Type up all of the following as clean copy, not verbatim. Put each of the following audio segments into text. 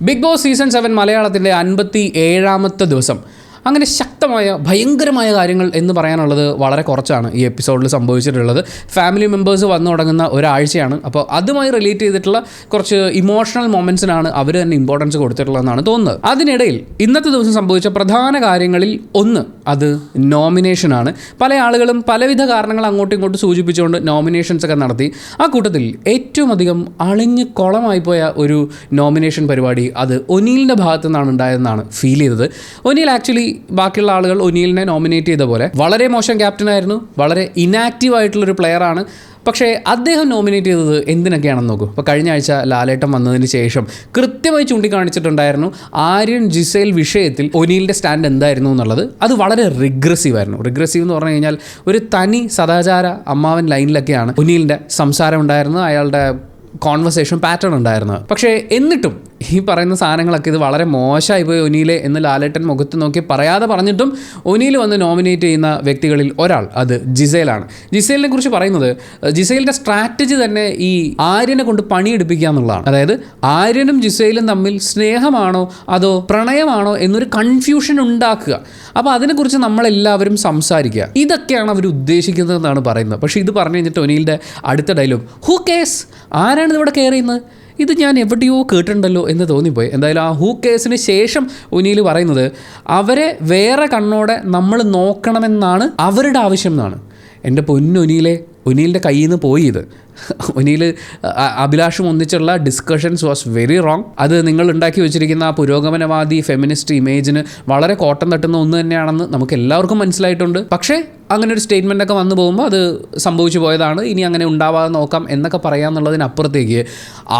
Big boss season 7 മലയാളത്തിൻ്റെ 57ാമത്തെ ദിവസം. അങ്ങനെ ശക്തമായ ഭയങ്കരമായ കാര്യങ്ങൾ എന്ന് പറയാനുള്ളത് വളരെ കുറച്ചാണ് ഈ എപ്പിസോഡിൽ സംഭവിച്ചിട്ടുള്ളത്. ഫാമിലി മെമ്പേഴ്സ് വന്നു തുടങ്ങുന്ന ഒരാഴ്ചയാണ്. അപ്പോൾ അതുമായി റിലേറ്റ് ചെയ്തിട്ടുള്ള കുറച്ച് ഇമോഷണൽ മൊമെൻറ്റ്സിനാണ് അവർ തന്നെ ഇമ്പോർട്ടൻസ് കൊടുത്തിട്ടുള്ളതെന്നാണ് തോന്നുന്നത്. അതിനിടയിൽ ഇന്നത്തെ ദിവസം സംഭവിച്ച പ്രധാന കാര്യങ്ങളിൽ ഒന്ന് അത് നോമിനേഷനാണ്. പല ആളുകളും പലവിധ കാരണങ്ങൾ അങ്ങോട്ടും ഇങ്ങോട്ടും സൂചിപ്പിച്ചുകൊണ്ട് നോമിനേഷൻസ് ഒക്കെ നടത്തി. ആ കൂട്ടത്തിൽ ഏറ്റവും അധികം അളിഞ്ഞ് കുളമായി പോയ ഒരു നോമിനേഷൻ പരിപാടി അത് ഒനീലിൻ്റെ ഭാഗത്തു നിന്നാണ് ഉണ്ടായതെന്നാണ് ഫീൽ ചെയ്തത്. ഒനീൽ ആക്ച്വലി ബാക്കിയുള്ള ആളുകൾ ഒനീലിനെ നോമിനേറ്റ് ചെയ്ത പോലെ വളരെ മോശം ക്യാപ്റ്റനായിരുന്നു, വളരെ ഇനാക്റ്റീവ് ആയിട്ടുള്ളൊരു പ്ലെയറാണ്. പക്ഷേ അദ്ദേഹം നോമിനേറ്റ് ചെയ്തത് എന്തിനൊക്കെയാണെന്ന് നോക്കൂ. അപ്പോൾ കഴിഞ്ഞ ആഴ്ച ലാലേട്ടൻ വന്നതിന് ശേഷം കൃത്യമായി ചൂണ്ടിക്കാണിച്ചിട്ടുണ്ടായിരുന്നു ആര്യൻ ജിസേൽ വിഷയത്തിൽ ഒനീലിൻ്റെ സ്റ്റാൻഡ് എന്തായിരുന്നു എന്നുള്ളത്. അത് വളരെ റിഗ്രസീവ് ആയിരുന്നു. റിഗ്രസീവ് എന്ന് പറഞ്ഞു കഴിഞ്ഞാൽ ഒരു തനി സദാചാര അമ്മാവൻ ലൈനിലൊക്കെയാണ് ഒനീലിൻ്റെ സംസാരം ഉണ്ടായിരുന്നത്, അയാളുടെ കോൺവെർസേഷൻ പാറ്റേൺ ഉണ്ടായിരുന്നത്. പക്ഷേ എന്നിട്ടും ഈ പറയുന്ന സാധനങ്ങളൊക്കെ ഇത് വളരെ മോശമായി പോയി ഒനീലെ എന്ന് ലാലേട്ടൻ മുഖത്ത് നോക്കി പറയാതെ പറഞ്ഞിട്ടും ഒനീൽ വന്ന് നോമിനേറ്റ് ചെയ്യുന്ന വ്യക്തികളിൽ ഒരാൾ അത് ജിസേലാണ്. ജിസേലിനെ കുറിച്ച് പറയുന്നത് ജിസേലിൻ്റെ സ്ട്രാറ്റജി തന്നെ ഈ ആര്യനെ കൊണ്ട് പണിയെടുപ്പിക്കുക എന്നുള്ളതാണ്. അതായത് ആര്യനും ജിസേലും തമ്മിൽ സ്നേഹമാണോ അതോ പ്രണയമാണോ എന്നൊരു കൺഫ്യൂഷൻ ഉണ്ടാക്കുക. അപ്പോൾ അതിനെക്കുറിച്ച് നമ്മളെല്ലാവരും സംസാരിക്കുക. ഇതൊക്കെയാണ് അവർ ഉദ്ദേശിക്കുന്നതെന്നാണ് പറയുന്നത്. പക്ഷേ ഇത് പറഞ്ഞു കഴിഞ്ഞിട്ട് ഒനീലിൻ്റെ അടുത്ത ഡയലോഗ്, ഹൂ കേസ്, ആരാണ് ഇവിടെ കെയർ ചെയ്യുന്നത്, ഇത് ഞാൻ എവിടെയോ കേട്ടിട്ടുണ്ടല്ലോ എന്ന് തോന്നിപ്പോയി. എന്തായാലും ആ ഹൂ കേസിന് ശേഷം ഒനീൽ പറയുന്നത് അവരെ വേറെ കണ്ണോടെ നമ്മൾ നോക്കണമെന്നാണ് അവരുടെ ആവശ്യം എന്നാണ്. എൻ്റെ പൊന്നൊനീലെ, ഒനീലിൻ്റെ കയ്യിൽ നിന്ന് പോയി ഇത്. ഒനീൽ അഭിലാഷും ഒന്നിച്ചുള്ള ഡിസ്കഷൻസ് വാസ് വെരി റോങ്. അത് നിങ്ങൾ ഉണ്ടാക്കി വെച്ചിരിക്കുന്ന ആ പുരോഗമനവാദി ഫെമിനിസ്റ്റ് ഇമേജിന് വളരെ കോട്ടം തട്ടുന്ന ഒന്ന് തന്നെയാണെന്ന് നമുക്ക് എല്ലാവർക്കും മനസ്സിലായിട്ടുണ്ട്. പക്ഷേ അങ്ങനെ ഒരു സ്റ്റേറ്റ്മെൻ്റ് ഒക്കെ വന്നു പോകുമ്പോൾ അത് സംഭവിച്ചു പോയതാണ്, ഇനി അങ്ങനെ ഉണ്ടാവാതെ നോക്കാം എന്നൊക്കെ പറയാമെന്നുള്ളതിനപ്പുറത്തേക്ക്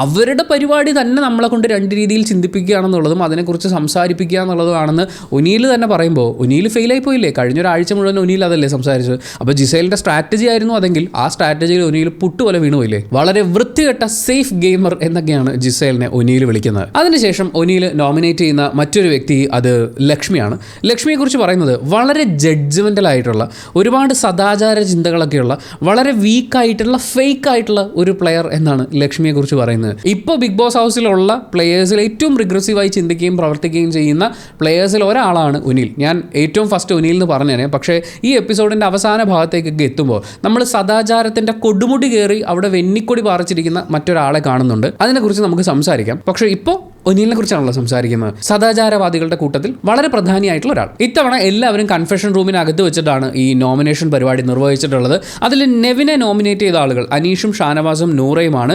അവരുടെ പരിപാടി തന്നെ നമ്മളെ കൊണ്ട് രണ്ട് രീതിയിൽ ചിന്തിപ്പിക്കുകയാണെന്നുള്ളതും അതിനെക്കുറിച്ച് സംസാരിപ്പിക്കുക എന്നുള്ളതുമാണെന്ന് ഒനീൽ തന്നെ പറയുമ്പോൾ ഒനീൽ ഫെയിലായി പോയില്ലേ. കഴിഞ്ഞൊരാഴ്ച മുഴുവൻ ഒനീൽ അതല്ലേ സംസാരിച്ചത്. അപ്പോൾ ജിസേലിൻ്റെ സ്ട്രാറ്റജി ആയിരുന്നു അതെങ്കിൽ ആ സ്ട്രാറ്റജിയിൽ ഒനീൽ പുട്ടുപോലെ വീണുപോയില്ലേ. വളരെ വൃത്തികെട്ട സേഫ് ഗെയിമർ എന്നൊക്കെയാണ് ജിസേലിനെ ഒനീൽ വിളിക്കുന്നത്. അതിനുശേഷം ഒനീൽ നോമിനേറ്റ് ചെയ്യുന്ന മറ്റൊരു വ്യക്തി അത് ലക്ഷ്മിയാണ്. ലക്ഷ്മിയെക്കുറിച്ച് പറയുന്നത് വളരെ ജഡ്ജ്മെൻ്റലായിട്ടുള്ള, ഒരുപാട് സദാചാര ചിന്തകളൊക്കെയുള്ള, വളരെ വീക്കായിട്ടുള്ള ഫേക്കായിട്ടുള്ള ഒരു പ്ലെയർ എന്നാണ് ലക്ഷ്മിയെക്കുറിച്ച് പറയുന്നത്. ഇപ്പോൾ ബിഗ് ബോസ് ഹൗസിലുള്ള പ്ലെയേഴ്സിൽ ഏറ്റവും റിഗ്രസീവായി ചിന്തിക്കുകയും പ്രവർത്തിക്കുകയും ചെയ്യുന്ന പ്ലെയേഴ്സിൽ ഒരാളാണ് ഒനീൽ. ഞാൻ ഏറ്റവും ഫസ്റ്റ് ഒനീൽ എന്ന് പറഞ്ഞേനെ. പക്ഷേ ഈ എപ്പിസോഡിൻ്റെ അവസാന ഭാഗത്തേക്കൊക്കെ എത്തുമ്പോൾ നമ്മൾ സദാചാരത്തിൻ്റെ കൊടുമുടി കയറി അവിടെ വെന്നിക്കൊടി പാറിച്ചിരിക്കുന്ന മറ്റൊരാളെ കാണുന്നുണ്ട്. അതിനെക്കുറിച്ച് നമുക്ക് സംസാരിക്കാം. പക്ഷേ ഇപ്പോൾ ഒനീലിനെ കുറിച്ചാണല്ലോ സംസാരിക്കുന്നത്. സദാചാരവാദികളുടെ കൂട്ടത്തിൽ വളരെ പ്രധാനിയായിട്ടുള്ള ഒരാൾ. ഇത്തവണ എല്ലാവരും കൺഫെഷൻ റൂമിനകത്ത് വെച്ചിട്ടാണ് ഈ നോമിനേഷൻ പരിപാടി നിർവഹിച്ചിട്ടുള്ളത്. അതിൽ നെവിനെ നോമിനേറ്റ് ചെയ്ത ആളുകൾ അനീഷും ഷാനവാസും നൂറയുമാണ്.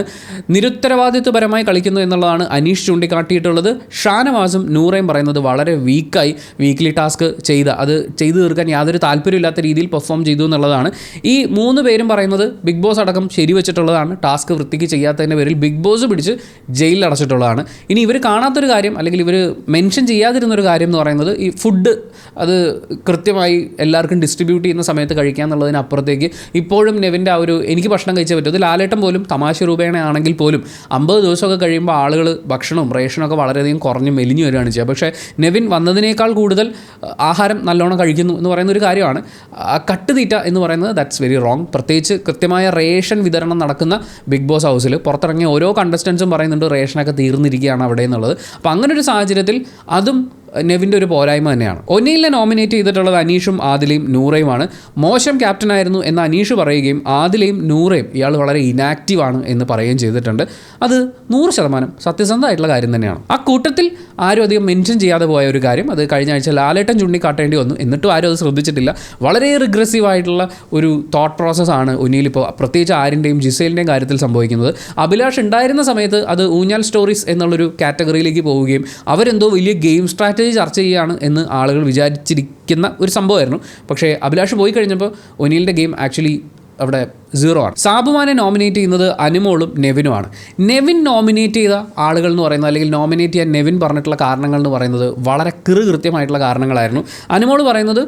നിരുത്തരവാദിത്വപരമായി കളിക്കുന്നു എന്നുള്ളതാണ് അനീഷ് ചൂണ്ടിക്കാട്ടിയിട്ടുള്ളത്. ഷാനവാസും നൂറയും പറയുന്നത് വളരെ വീക്കായി വീക്ക്ലി ടാസ്ക് അത് ചെയ്തു തീർക്കാൻ യാതൊരു താല്പര്യമില്ലാത്ത രീതിയിൽ പെർഫോം ചെയ്തു എന്നുള്ളതാണ്. ഈ മൂന്ന് പേരും പറയുന്നത് ബിഗ് ബോസ് അടക്കം ശരിവെച്ചിട്ടുള്ളതാണ്. ടാസ്ക് വൃത്തിക്ക് ചെയ്യാത്തതിൻ്റെ പേരിൽ ബിഗ് ബോസ് പിടിച്ച് ജയിലിൽ അടച്ചിട്ടുള്ളതാണ്. ഇനി ഇവർ കാണാത്തൊരു കാര്യം, അല്ലെങ്കിൽ ഇവർ മെൻഷൻ ചെയ്യാതിരുന്നൊരു കാര്യം എന്ന് പറയുന്നത് ഈ ഫുഡ് അത് കൃത്യമായി എല്ലാവർക്കും ഡിസ്ട്രിബ്യൂട്ട് ചെയ്യുന്ന സമയത്ത് കഴിക്കുക എന്നുള്ളതിനപ്പുറത്തേക്ക് ഇപ്പോഴും നെവിൻ്റെ ആ ഒരു എനിക്ക് ഭക്ഷണം കഴിച്ചേ പറ്റും. അത് ലാലേട്ടൻ പോലും തമാശ രൂപേണ ആണെങ്കിൽ പോലും 50 ദിവസമൊക്കെ കഴിയുമ്പോൾ ആളുകൾ ഭക്ഷണവും റേഷനൊക്കെ വളരെയധികം കുറഞ്ഞ് മെലിഞ്ഞു വരികയാണ് ചെയ്യുക. പക്ഷേ നെവിൻ വന്നതിനേക്കാൾ കൂടുതൽ ആഹാരം നല്ലോണം കഴിക്കുന്നു എന്ന് പറയുന്ന ഒരു കാര്യമാണ്. കട്ടുതീറ്റ എന്ന് പറയുന്നത് ദാറ്റ്സ് വെരി റോങ്. പ്രത്യേകിച്ച് കൃത്യമായ റേഷൻ വിതരണം നടക്കുന്ന ബിഗ് ബോസ് ഹൗസിൽ പുറത്തിറങ്ങിയ ഓരോ കണ്ടസ്റ്റൻസും പറയുന്നുണ്ട് റേഷനൊക്കെ തീർന്നിരിക്കുകയാണ് അവിടെ എന്നുള്ളത്. അപ്പോൾ അങ്ങനൊരു സാഹചര്യത്തിൽ അതും നെവിൻ്റെ ഒരു പോരായ്മ തന്നെയാണ്. ഒനീലിനെ നോമിനേറ്റ് ചെയ്തിട്ടുള്ളത് അനീഷും ആദിലയും നൂറയുമാണ്. മോശം ക്യാപ്റ്റനായിരുന്നു എന്ന് അനീഷ് പറയുകയും ആദിലയും നൂറയും ഇയാൾ വളരെ ഇനാക്റ്റീവാണ് എന്ന് പറയുകയും ചെയ്തിട്ടുണ്ട്. അത് 100% സത്യസന്ധമായിട്ടുള്ള കാര്യം തന്നെയാണ്. ആ കൂട്ടത്തിൽ ആരും അധികം മെൻഷൻ ചെയ്യാതെ പോയ ഒരു കാര്യം, അത് കഴിഞ്ഞ ആഴ്ച ലാലേട്ടൻ ചൂണ്ടിക്കാട്ടേണ്ടി വന്നു. എന്നിട്ടും ആരും അത് ശ്രദ്ധിച്ചിട്ടില്ല. വളരെ റിഗ്രസീവായിട്ടുള്ള ഒരു തോട്ട് പ്രോസസ്സാണ് ഒനീൽ ഇപ്പോൾ പ്രത്യേകിച്ച് ആര്യൻ്റെയും ജിസേലിൻ്റെയും കാര്യത്തിൽ സംഭവിക്കുന്നത്. അഭിലാഷ് ഉണ്ടായിരുന്ന സമയത്ത് അത് ഊഞ്ഞാൽ സ്റ്റോറീസ് എന്നുള്ളൊരു കാറ്റഗറിയിലേക്ക് പോവുകയും അവരെന്തോ വലിയ ഗെയിം സ്ട്രാറ്റജി ചർച്ച ചെയ്യുകയാണ് എന്ന് ആളുകൾ വിചാരിച്ചിരിക്കുന്ന ഒരു സംഭവമായിരുന്നു. പക്ഷേ അഭിലാഷ് പോയി കഴിഞ്ഞപ്പോൾ ഒനീലിൻ്റെ ഗെയിം ആക്ച്വലി അവിടെ 0 ആണ്. സാബുമാനെ നോമിനേറ്റ് ചെയ്യുന്നത് അനുമോളും നെവിനുമാണ്. നെവിൻ നോമിനേറ്റ് ചെയ്ത ആളുകൾ എന്ന് പറയുന്നത്, അല്ലെങ്കിൽ നോമിനേറ്റ് ചെയ്യാൻ നെവിൻ പറഞ്ഞിട്ടുള്ള കാരണങ്ങൾ എന്ന് പറയുന്നത് വളരെ കൃത്യമായിട്ടുള്ള കാരണങ്ങളായിരുന്നു. അനുമോൾ പറയുന്നത്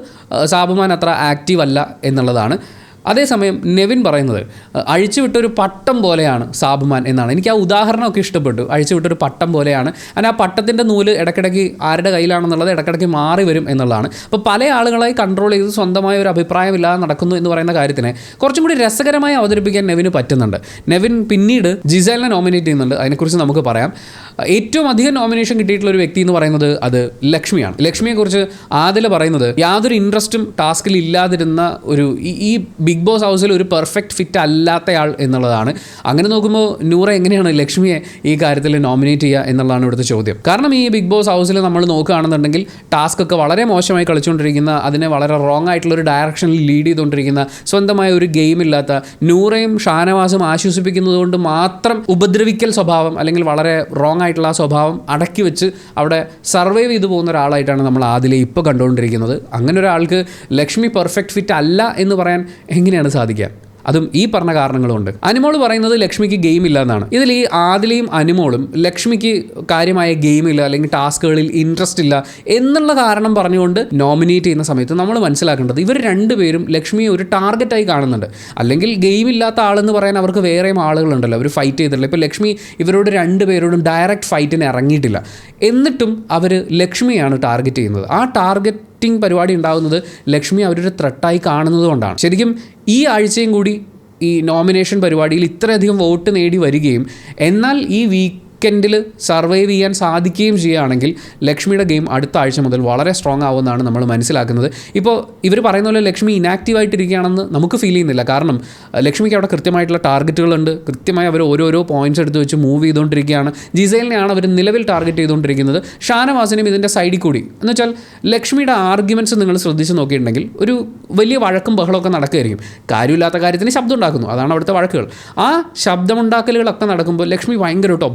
സാബുമാൻ അത്ര ആക്റ്റീവ് അല്ല എന്നുള്ളതാണ്. അതേസമയം നെവിൻ പറയുന്നത് അഴിച്ചുവിട്ടൊരു പട്ടം പോലെയാണ് സാബുമാൻ എന്നാണ്. എനിക്ക് ആ ഉദാഹരണമൊക്കെ ഇഷ്ടപ്പെട്ടു. അഴിച്ചുവിട്ടൊരു പട്ടം പോലെയാണ്. ആ പട്ടത്തിൻ്റെ നൂല് ഇടയ്ക്കിടയ്ക്ക് ആരുടെ കയ്യിലാണെന്നുള്ളത് ഇടയ്ക്കിടയ്ക്ക് മാറി വരും എന്നുള്ളതാണ്. അപ്പോൾ പല ആളുകളായി കൺട്രോൾ ചെയ്ത് സ്വന്തമായ ഒരു അഭിപ്രായമില്ലാതെ നടക്കുന്നു എന്ന് പറയുന്ന കാര്യത്തിനെ കുറച്ചും കൂടി രസകരമായി അവതരിപ്പിക്കാൻ നെവിന് പറ്റുന്നുണ്ട്. നെവിൻ പിന്നീട് ജിസേലിനെ നോമിനേറ്റ് ചെയ്യുന്നുണ്ട്. അതിനെക്കുറിച്ച് നമുക്ക് പറയാം. ഏറ്റവും അധികം നോമിനേഷൻ കിട്ടിയിട്ടുള്ള ഒരു വ്യക്തി എന്ന് പറയുന്നത് അത് ലക്ഷ്മിയാണ്. ലക്ഷ്മിയെക്കുറിച്ച് ആദില പറയുന്നത് യാതൊരു ഇൻട്രസ്റ്റും ടാസ്കിൽ ഇല്ലാതിരുന്ന ഈ ബിഗ് ബോസ് ഹൗസിൽ ഒരു പെർഫെക്റ്റ് ഫിറ്റ് അല്ലാത്തയാൾ എന്നുള്ളതാണ്. അങ്ങനെ നോക്കുമ്പോൾ നൂറ എങ്ങനെയാണ് ലക്ഷ്മിയെ ഈ കാര്യത്തിൽ നോമിനേറ്റ് ചെയ്യുക എന്നുള്ളതാണ് ഇവിടുത്തെ ചോദ്യം. കാരണം ഈ ബിഗ് ബോസ് ഹൗസിൽ നമ്മൾ നോക്കുകയാണെന്നുണ്ടെങ്കിൽ ടാസ്ക് ഒക്കെ വളരെ മോശമായി കളിച്ചുകൊണ്ടിരിക്കുന്ന, അതിനെ വളരെ റോങ് ആയിട്ടുള്ള ഒരു ഡയറക്ഷനിൽ ലീഡ് ചെയ്തുകൊണ്ടിരിക്കുന്ന, സ്വന്തമായ ഒരു ഗെയിം ഇല്ലാത്ത, നൂറയും ഷാനവാസും ആശ്വസിപ്പിക്കുന്നത് കൊണ്ട് മാത്രം ഉപദ്രവിക്കൽ സ്വഭാവം അല്ലെങ്കിൽ വളരെ റോങ് ആയിട്ടുള്ള ആ സ്വഭാവം അടക്കി വെച്ച് അവിടെ സർവൈവ് ചെയ്തു പോകുന്ന ഒരാളായിട്ടാണ് നമ്മൾ ആദിലെ ഇപ്പോൾ കണ്ടുകൊണ്ടിരിക്കുന്നത്. അങ്ങനെ ഒരാൾക്ക് ലക്ഷ്മി പെർഫെക്റ്റ് ഫിറ്റ് അല്ല എന്ന് പറയാൻ എങ്ങനെയാണ് സാധിക്കുക? അതും ഈ പറഞ്ഞ കാരണങ്ങളുണ്ട്. അനുമോൾ പറയുന്നത് ലക്ഷ്മിക്ക് ഗെയിം ഇല്ല എന്നാണ്. ഇതിൽ ഈ ആദിലയും അനുമോളും ലക്ഷ്മിക്ക് കാര്യമായ ഗെയിം ഇല്ല അല്ലെങ്കിൽ ടാസ്കുകളിൽ ഇൻട്രസ്റ്റ് ഇല്ല എന്നുള്ള കാരണം പറഞ്ഞുകൊണ്ട് നോമിനേറ്റ് ചെയ്യുന്ന സമയത്ത് നമ്മൾ മനസ്സിലാക്കേണ്ടത് ഇവർ രണ്ടുപേരും ലക്ഷ്മിയെ ഒരു ടാർഗറ്റായി കാണുന്നുണ്ട്. അല്ലെങ്കിൽ ഗെയിം ഇല്ലാത്ത ആളെന്ന് പറയാൻ അവർക്ക് വേറെയും ആളുകളുണ്ടല്ലോ, അവർ ഫൈറ്റ് ചെയ്തിട്ടില്ല. ഇപ്പോൾ ലക്ഷ്മി ഇവരോട് രണ്ടുപേരോടും ഡയറക്റ്റ് ഫൈറ്റിന് ഇറങ്ങിയിട്ടില്ല. എന്നിട്ടും അവർ ലക്ഷ്മിയാണ് ടാർഗറ്റ് ചെയ്യുന്നത്. ആ ടാർഗറ്റിംഗ് പരിപാടി ഉണ്ടാകുന്നത് ലക്ഷ്മി അവരൊരു ത്രെട്ടായി കാണുന്നത് കൊണ്ടാണ്. ശരിക്കും ഈ ആഴ്ചയും കൂടി ഈ നോമിനേഷൻ പരിപാടിയിൽ ഇത്രയധികം വോട്ട് നേടി വരികയും എന്നാൽ ഈ വീക്കെൻഡിൽ സർവൈവ് ചെയ്യാൻ സാധിക്കുകയും ചെയ്യുകയാണെങ്കിൽ ലക്ഷ്മിയുടെ ഗെയിം അടുത്ത ആഴ്ച മുതൽ വളരെ സ്ട്രോങ് ആവുമെന്നാണ് നമ്മൾ മനസ്സിലാക്കുന്നത്. ഇപ്പോൾ ഇവർ പറയുന്ന പോലെ ലക്ഷ്മി ഇനാക്റ്റീവായിട്ടിരിക്കുകയാണെന്ന് നമുക്ക് ഫീൽ ചെയ്യുന്നില്ല. കാരണം ലക്ഷ്മിക്ക് അവിടെ കൃത്യമായിട്ടുള്ള ടാർഗറ്റുകളുണ്ട്. കൃത്യമായി അവർ ഓരോരോ പോയിന്റ്സ് എടുത്ത് വെച്ച് മൂവ് ചെയ്തുകൊണ്ടിരിക്കുകയാണ്. ജിസേലിനെയാണ് അവർ നിലവിൽ ടാർഗറ്റ് ചെയ്തുകൊണ്ടിരിക്കുന്നത്. ഷാനവാസിനും ഇതിൻ്റെ സൈഡിൽ കൂടി എന്ന് വെച്ചാൽ ലക്ഷ്മിയുടെ ആർഗ്യുമെൻറ്റ്സ് നിങ്ങൾ ശ്രദ്ധിച്ച് നോക്കിയിട്ടുണ്ടെങ്കിൽ ഒരു വലിയ വഴക്കും ബഹളമൊക്കെ നടക്കുകയായിരിക്കും. കാര്യമില്ലാത്ത കാര്യത്തിന് ശബ്ദം ഉണ്ടാക്കുന്നു, അതാണ് അവിടുത്തെ വഴക്കുകൾ. ആ ശബ്ദമുണ്ടാക്കലുകളൊക്കെ നടക്കുമ്പോൾ ലക്ഷ്മി ഭയങ്കരമായിട്ട്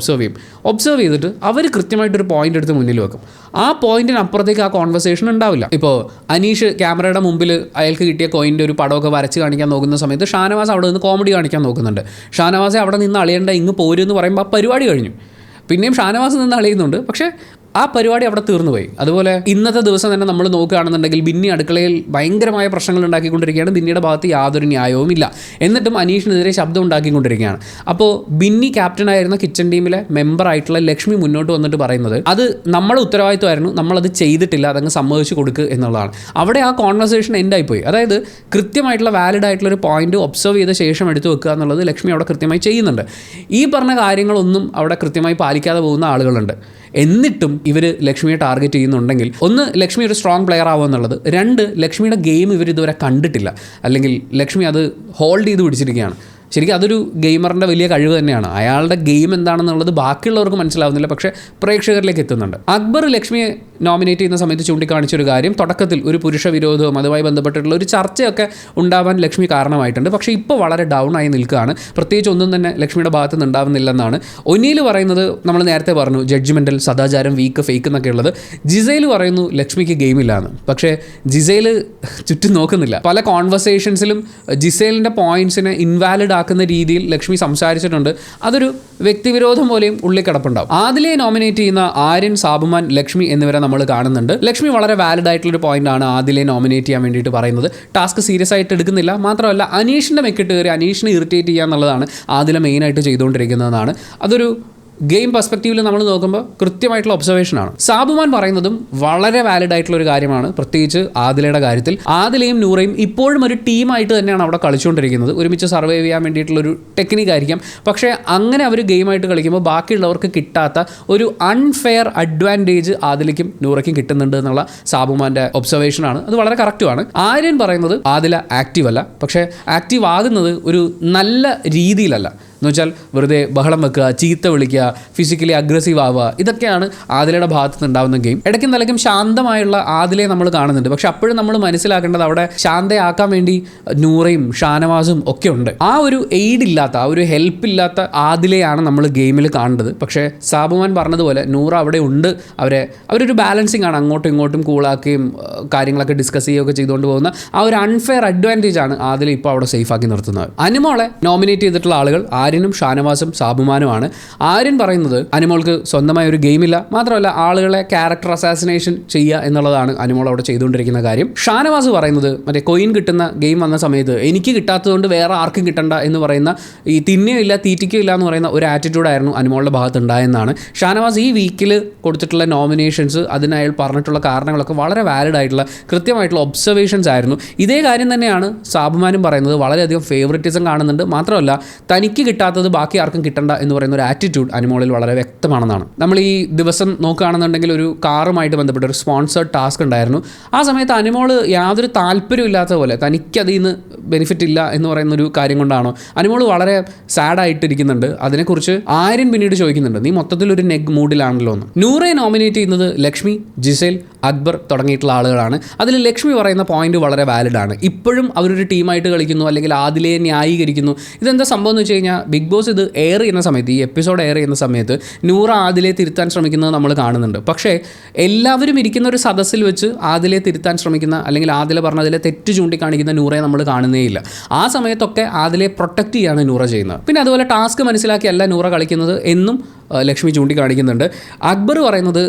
ഒബ്സർവ് ചെയ്തിട്ട് അവർ കൃത്യമായിട്ടൊരു പോയിന്റ് എടുത്ത് മുന്നിൽ വെക്കും. ആ പോയിന്റിനപ്പുറത്തേക്ക് ആ കോൺവെർസേഷൻ ഉണ്ടാവില്ല. ഇപ്പോൾ അനീഷ് ക്യാമറയുടെ മുമ്പിൽ അയാൾക്ക് കിട്ടിയ കോയിൻ്റെ ഒരു പടമൊക്കെ വരച്ച് കാണിക്കാൻ നോക്കുന്ന സമയത്ത് ഷാനവാസ് അവിടെ നിന്ന് കോമഡി കാണിക്കാൻ നോക്കുന്നുണ്ട്. ഷാനവാസെ അവിടെ നിന്ന് അളിയണ്ട, ഇങ്ങ് പോരെന്ന് പറയുമ്പോൾ ആ പരിപാടി കഴിഞ്ഞു. പിന്നെയും ഷാനവാസ് നിന്ന് അളിയുന്നുണ്ട്, പക്ഷേ ആ പരിപാടി അവിടെ തീർന്നു പോയി. അതുപോലെ ഇന്നത്തെ ദിവസം തന്നെ നമ്മൾ നോക്കുകയാണെന്നുണ്ടെങ്കിൽ ബിന്നി അടുക്കളയിൽ ഭയങ്കരമായ പ്രശ്നങ്ങൾ ഉണ്ടാക്കിക്കൊണ്ടിരിക്കുകയാണ്. ബിന്നിയുടെ ഭാഗത്ത് യാതൊരു ന്യായവുമില്ല. എന്നിട്ടും അനീഷിനെതിരെ ശബ്ദം ഉണ്ടാക്കിക്കൊണ്ടിരിക്കുകയാണ്. അപ്പോൾ ബിന്നി ക്യാപ്റ്റനായിരുന്ന കിച്ചൺ ടീമിലെ മെമ്പറായിട്ടുള്ള ലക്ഷ്മി മുന്നോട്ട് വന്നിട്ട് പറയുന്നത് അത് നമ്മുടെ ഉത്തരവാദിത്വമായിരുന്നു, നമ്മളത് ചെയ്തിട്ടില്ല, അതങ്ങ് സമ്മതിച്ചു കൊടുക്കുക എന്നുള്ളതാണ്. അവിടെ ആ കോൺവെർസേഷൻ എൻഡായിപ്പോയി. അതായത് കൃത്യമായിട്ടുള്ള വാലിഡ് ആയിട്ടുള്ള ഒരു പോയിന്റ് ഒബ്സർവ് ചെയ്ത ശേഷം എടുത്തു വെക്കുക എന്നുള്ളത് ലക്ഷ്മി അവിടെ കൃത്യമായി ചെയ്യുന്നുണ്ട്. ഈ പറഞ്ഞ കാര്യങ്ങളൊന്നും അവിടെ കൃത്യമായി പാലിക്കാതെ പോകുന്ന ആളുകളുണ്ട്. എന്നിട്ടും ഇവർ ലക്ഷ്മിയെ ടാർഗറ്റ് ചെയ്യുന്നുണ്ടെങ്കിൽ ഒന്ന്, ലക്ഷ്മി ഒരു സ്ട്രോങ് പ്ലെയർ ആവുക എന്നുള്ളത്. രണ്ട്, ലക്ഷ്മിയുടെ ഗെയിം ഇവർ ഇതുവരെ കണ്ടിട്ടില്ല, അല്ലെങ്കിൽ ലക്ഷ്മി അത് ഹോൾഡ് ചെയ്ത് പിടിച്ചിരിക്കുകയാണ്. ശരിക്കും അതൊരു ഗെയിമറിൻ്റെ വലിയ കഴിവ് തന്നെയാണ്. അയാളുടെ ഗെയിം എന്താണെന്നുള്ളത് ബാക്കിയുള്ളവർക്ക് മനസ്സിലാവുന്നില്ല, പക്ഷേ പ്രേക്ഷകരിലേക്ക് എത്തുന്നുണ്ട്. അക്ബർ ലക്ഷ്മിയെ നോമിനേറ്റ് ചെയ്യുന്ന സമയത്ത് ചൂണ്ടിക്കാണിച്ചൊരു കാര്യം, തുടക്കത്തിൽ ഒരു പുരുഷ വിരോധവും അതുമായി ബന്ധപ്പെട്ടിട്ടുള്ള ഒരു ചർച്ചയൊക്കെ ഉണ്ടാവാൻ ലക്ഷ്മി കാരണമായിട്ടുണ്ട്. പക്ഷേ ഇപ്പോൾ വളരെ ഡൗൺ ആയി നിൽക്കുകയാണ്. പ്രത്യേകിച്ച് ഒന്നും തന്നെ ലക്ഷ്മിയുടെ ഭാഗത്ത് നിന്ന് ഉണ്ടാവുന്നില്ലെന്നാണ് ഒനീൽ പറയുന്നത്. നമ്മൾ നേരത്തെ പറഞ്ഞു ജഡ്ജ്മെൻറ്റൽ, സദാചാരം, വീക്ക്, ഫേക്ക് എന്നൊക്കെ ഉള്ളത്. ജിസേൽ പറയുന്നു ലക്ഷ്മിക്ക് ഗെയിമില്ലാന്ന്. പക്ഷേ ജിസേൽ ചുറ്റും നോക്കുന്നില്ല. പല കോൺവെർസേഷൻസിലും ജിസേലിൻ്റെ പോയിന്റ്സിനെ ഇൻവാലിഡ് ആക്കുന്ന രീതിയിൽ ലക്ഷ്മി സംസാരിച്ചിട്ടുണ്ട്. അതൊരു വ്യക്തിവിരോധം പോലെയും ഉള്ളിൽ കിടപ്പുണ്ടാവും. ആദിലെ നോമിനേറ്റ് ചെയ്യുന്ന ആര്യൻ, സാബുമാൻ, ലക്ഷ്മി എന്നിവരെ നമ്മൾ കാണുന്നുണ്ട്. ലക്ഷ്മി വളരെ വാലിഡ് ആയിട്ടുള്ളൊരു പോയിന്റാണ് ആദിലെ നോമിനേറ്റ് ചെയ്യാൻ വേണ്ടിയിട്ട് പറയുന്നത്. ടാസ്ക് സീരിയസ് ആയിട്ട് എടുക്കുന്നില്ല. മാത്രമല്ല അനീഷിൻ്റെ മെക്കിട്ട് കയറി അനീഷിനെ ഇറിറ്റേറ്റ് ചെയ്യുക എന്നുള്ളതാണ് ആദിലെ മെയിനായിട്ട് ചെയ്തുകൊണ്ടിരിക്കുന്നതെന്നാണ്. അതൊരു ഗെയിം പെർസ്പെക്റ്റീവിൽ നമ്മൾ നോക്കുമ്പോൾ കൃത്യമായിട്ടുള്ള ഒബ്സർവേഷനാണ്. സാബുമാൻ പറയുന്നതും വളരെ വാലിഡ് ആയിട്ടുള്ള ഒരു കാര്യമാണ്, പ്രത്യേകിച്ച് ആദിലയുടെ കാര്യത്തിൽ. ആദിലയും നൂറയും ഇപ്പോഴും ഒരു ടീമായിട്ട് തന്നെയാണ് അവിടെ കളിച്ചുകൊണ്ടിരിക്കുന്നത്. ഒരുമിച്ച് സർവൈവ് ചെയ്യാൻ വേണ്ടിയിട്ടുള്ളൊരു ടെക്നിക്കായിരിക്കാം. പക്ഷേ അങ്ങനെ അവർ ഗെയിമായിട്ട് കളിക്കുമ്പോൾ ബാക്കിയുള്ളവർക്ക് കിട്ടാത്ത ഒരു അൺഫെയർ അഡ്വാൻറ്റേജ് ആദിലയ്ക്കും നൂറയ്ക്കും കിട്ടുന്നുണ്ട് എന്നുള്ള സാബുമാൻ്റെ ഒബ്സർവേഷനാണ്. അത് വളരെ കറക്റ്റുമാണ്. ആര്യൻ പറയുന്നത് ആദില ആക്റ്റീവ് അല്ല, പക്ഷേ ആക്റ്റീവ് ആകുന്നത് ഒരു നല്ല രീതിയിലല്ല. എന്ന് വെച്ചാൽ വെറുതെ ബഹളം വെക്കുക, ചീത്ത വിളിക്കുക, ഫിസിക്കലി അഗ്രസീവ് ആവുക, ഇതൊക്കെയാണ് ആദിലയുടെ ഭാഗത്ത് നിന്നുണ്ടാവുന്ന ഗെയിം. ഇടയ്ക്കും നിലയ്ക്കും ശാന്തമായുള്ള ആദിലയെ നമ്മൾ കാണുന്നുണ്ട്. പക്ഷെ അപ്പോഴും നമ്മൾ മനസ്സിലാക്കേണ്ടത് അവിടെ ശാന്തയാക്കാൻ വേണ്ടി നൂറയും ഷാനവാസും ഒക്കെ ഉണ്ട്. ആ ഒരു എയ്ഡ് ഇല്ലാത്ത, ആ ഒരു ഹെൽപ്പ് ഇല്ലാത്ത ആദിലയാണ് നമ്മൾ ഗെയിമിൽ കാണേണ്ടത്. പക്ഷേ സാബുമാൻ പറഞ്ഞതുപോലെ നൂറ അവിടെ ഉണ്ട്. അവരൊരു ബാലൻസിങ് ആണ്, അങ്ങോട്ടും ഇങ്ങോട്ടും കൂളാക്കുകയും കാര്യങ്ങളൊക്കെ ഡിസ്കസ് ചെയ്യുകയൊക്കെ ചെയ്തുകൊണ്ട് പോകുന്ന ആ ഒരു അൺഫെയർ അഡ്വാൻറ്റേജ് ആണ് ആദില ഇപ്പോൾ അവിടെ സേഫാക്കി നിർത്തുന്നത്. അനുമോളെ നോമിനേറ്റ് ചെയ്തിട്ടുള്ള ആളുകൾ ആര്യനും ഷാനവാസും സാബുമാനുമാണ്. ആര്യൻ പറയുന്നത് അനുമോൾക്ക് സ്വന്തമായ ഒരു ഗെയിമില്ല, മാത്രമല്ല ആളുകളെ ക്യാരക്ടർ അസാസിനേഷൻ ചെയ്യുക എന്നുള്ളതാണ് അനുമോൾ അവിടെ ചെയ്തുകൊണ്ടിരിക്കുന്ന കാര്യം. ഷാനവാസ് പറയുന്നത് മറ്റേ കോയിൻ കിട്ടുന്ന ഗെയിം വന്ന സമയത്ത് എനിക്ക് കിട്ടാത്തതുകൊണ്ട് വേറെ ആർക്കും കിട്ടണ്ട എന്ന് പറയുന്ന, ഈ തിന്നുകയില്ല തീറ്റിക്കുകയില്ല എന്ന് പറയുന്ന ഒരു ആറ്റിറ്റ്യൂഡായിരുന്നു അനുമോളുടെ ഭാഗത്ത് ഉണ്ടായെന്നാണ്. ഷാനവാസ് ഈ വീക്കിൽ കൊടുത്തിട്ടുള്ള നോമിനേഷൻസ്, അതിനയാൾ പറഞ്ഞിട്ടുള്ള കാരണങ്ങളൊക്കെ വളരെ വാലിഡ് ആയിട്ടുള്ള കൃത്യമായിട്ടുള്ള ഒബ്സർവേഷൻസ് ആയിരുന്നു. ഇതേ കാര്യം തന്നെയാണ് സാബുമാനും പറയുന്നത്. വളരെയധികം ഫേവറിറ്റിസം കാണുന്നുണ്ട്. മാത്രമല്ല തനിക്ക് കിട്ടാത്തത് ബാക്കി ആർക്കും കിട്ടണ്ട എന്ന് പറയുന്ന ഒരു ആറ്റിറ്റ്യൂഡ് അനിമോളിൽ വളരെ വ്യക്തമാണെന്നാണ്. നമ്മൾ ഈ ദിവസം നോക്കുകയാണെന്നുണ്ടെങ്കിൽ ഒരു കാറുമായിട്ട് ബന്ധപ്പെട്ട ഒരു സ്പോൺസേർഡ് ടാസ്ക് ഉണ്ടായിരുന്നു. ആ സമയത്ത് അനിമോള് യാതൊരു താല്പര്യമില്ലാത്ത പോലെ തനിക്കതിൽ നിന്ന് ബെനിഫിറ്റ് ഇല്ല എന്ന് പറയുന്ന ഒരു കാര്യം കൊണ്ടാണോ അനിമോള് വളരെ സാഡായിട്ടിരിക്കുന്നുണ്ട്. അതിനെക്കുറിച്ച് ആര്യൻ പിന്നീട് ചോദിക്കുന്നുണ്ട്, നീ മൊത്തത്തിലൊരു നെഗ് മൂഡിലാണല്ലോ എന്ന്. നൂറയെ നോമിനേറ്റ് ചെയ്യുന്നത് ലക്ഷ്മി, ജിസേൽ, അക്ബർ തുടങ്ങിയിട്ടുള്ള ആളുകളാണ്. അതിൽ ലക്ഷ്മി പറയുന്ന പോയിന്റ് വളരെ വാലിഡാണ്. ഇപ്പോഴും അവരൊരു ടീമായിട്ട് കളിക്കുന്നു, അല്ലെങ്കിൽ ആദിലെ ന്യായീകരിക്കുന്നു. ഇതെന്താ സംഭവം എന്ന് വെച്ച് കഴിഞ്ഞാൽ ബിഗ് ബോസ് ഇത് എയർ ചെയ്യുന്ന സമയത്ത്, ഈ എപ്പിസോഡ് എയർ ചെയ്യുന്ന സമയത്ത് നൂറ ആദിലെ തിരുത്താൻ ശ്രമിക്കുന്നത് നമ്മൾ കാണുന്നുണ്ട്. പക്ഷേ എല്ലാവരും ഇരിക്കുന്ന ഒരു സദസ്സിൽ വെച്ച് ആദിലെ തിരുത്താൻ ശ്രമിക്കുന്ന, അല്ലെങ്കിൽ ആദിലെ പറഞ്ഞതിലെ തെറ്റ് ചൂണ്ടിക്കാണിക്കുന്ന നൂറയെ നമ്മൾ കാണുന്നേയില്ല. ആ സമയത്തൊക്കെ ആദിലെ പ്രൊട്ടക്റ്റ് ചെയ്യാണ് നൂറ ചെയ്യുന്നത്. പിന്നെ അതുപോലെ ടാസ്ക് മനസ്സിലാക്കിയല്ല നൂറ കളിക്കുന്നത് എന്നും ലക്ഷ്മി ചൂണ്ടിക്കാണിക്കുന്നുണ്ട്. അക്ബർ പറയുന്നത്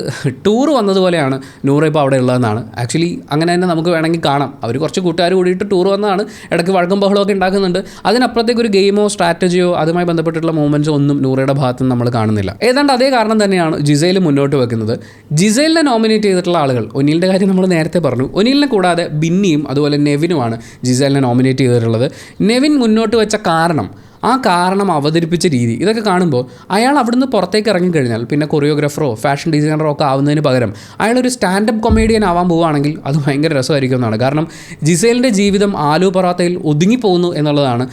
ടൂർ വന്നതുപോലെയാണ് നൂറ ഇപ്പോൾ അവിടെ ഉള്ളതെന്നാണ്. ആക്ച്വലി അങ്ങനെ തന്നെ നമുക്ക് വേണമെങ്കിൽ കാണാം. അവർ കുറച്ച് കൂട്ടുകാർ കൂടിയിട്ട് ടൂർ വന്നതാണ്, ഇടയ്ക്ക് വഴക്കും ബഹളമൊക്കെ ഉണ്ടാക്കുന്നുണ്ട്. അതിനപ്പുറത്തേക്ക് ഒരു ഗെയിമോ സ്ട്രാറ്റജിയോ അതുമായി ബന്ധപ്പെട്ടിട്ടുള്ള മൂവ്മെൻറ്റ്സോ ഒന്നും നൂറയുടെ ഭാഗത്ത് നമ്മൾ കാണുന്നില്ല. ഏതാണ്ട് അതേ കാരണം തന്നെയാണ് ജിസേൽ മുന്നോട്ട് വെക്കുന്നത്. ജിസേലിനെ നോമിനേറ്റ് ചെയ്തിട്ടുള്ള ആളുകൾ, ഒനീലിൻ്റെ കാര്യം നമ്മൾ നേരത്തെ പറഞ്ഞു, ഒനീലിനെ കൂടാതെ ബിന്നിയും അതുപോലെ നെവിനുമാണ് ജിസേലിനെ നോമിനേറ്റ് ചെയ്തിട്ടുള്ളത്. നെവിൻ മുന്നോട്ട് വെച്ച കാരണം, ആ കാരണം അവതരിപ്പിച്ച രീതി, ഇതൊക്കെ കാണുമ്പോൾ അയാൾ അവിടുന്ന് പുറത്തേക്ക് ഇറങ്ങിക്കഴിഞ്ഞാൽ പിന്നെ കൊറിയോഗ്രാഫറോ ഫാഷൻ ഡിസൈനറോ ഒക്കെ ആവുന്നതിന് പകരം അയാളൊരു സ്റ്റാൻഡപ്പ് കൊമേഡിയൻ ആവാൻ പോവുകയാണെങ്കിൽ അത് ഭയങ്കര രസമായിരിക്കും എന്നാണ്. കാരണം ജിസേലിൻ്റെ ജീവിതം ആലു പൊറാത്തയിൽ ഒതുങ്ങിപ്പോകുന്നു എന്നുള്ളതാണ്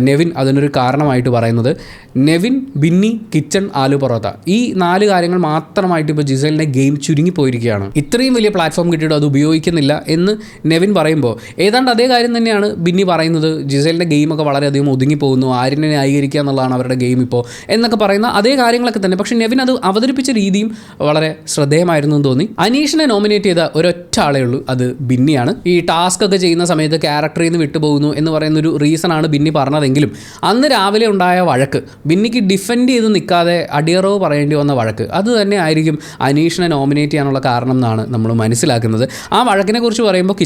നെവിൻ അതിനൊരു കാരണമായിട്ട് പറയുന്നത്. നെവിൻ, ബിന്നി, കിച്ചൺ, ആലു പൊറോത്ത, ഈ 4 കാര്യങ്ങൾ മാത്രമായിട്ട് ഇപ്പോൾ ജിസേലിൻ്റെ ഗെയിം ചുരുങ്ങിപ്പോയിരിക്കുകയാണ്. ഇത്രയും വലിയ പ്ലാറ്റ്ഫോം കിട്ടിയിട്ട് അത് ഉപയോഗിക്കുന്നില്ല എന്ന് നെവിൻ പറയുമ്പോൾ ഏതാണ്ട് അതേ കാര്യം തന്നെയാണ് ബിന്നി പറയുന്നത്. ജിസേലിൻ്റെ ഗെയിമൊക്കെ വളരെയധികം ഒതുങ്ങിപ്പോകുന്നു, ആര്യനെ ന്യായീകരിക്കുക എന്നുള്ളതാണ് അവരുടെ ഗെയിം ഇപ്പോൾ എന്നൊക്കെ പറയുന്ന അതേ കാര്യങ്ങളൊക്കെ തന്നെ. പക്ഷേ നെവിൻ അത് അവതരിപ്പിച്ച രീതിയും വളരെ ശ്രദ്ധേയമായിരുന്നു എന്ന് തോന്നി. അനീഷിനെ നോമിനേറ്റ് ചെയ്ത ഒരൊറ്റ ആളേ ഉള്ളൂ, അത് ബിന്നിയാണ്. ഈ ടാസ്ക് ഒക്കെ ചെയ്യുന്ന സമയത്ത് ക്യാരക്ടറിൽ നിന്ന് വിട്ടുപോകുന്നു എന്ന് പറയുന്നൊരു റീസണാണ് ബിന്നി പറഞ്ഞതെങ്കിലും അന്ന് രാവിലെ ഉണ്ടായ വഴക്ക്, ബിന്നിക്ക് ഡിഫെൻഡ് ചെയ്ത് നിൽക്കാതെ അടിയറവ് പറയേണ്ടി വന്ന വഴക്ക്, അത് തന്നെ ആയിരിക്കും അനീഷിനെ നോമിനേറ്റ് ചെയ്യാനുള്ള കാരണം എന്നാണ് നമ്മൾ മനസ്സിലാക്കുന്നത്. ആ വഴക്കിനെ കുറിച്ച് പറയുമ്പോൾ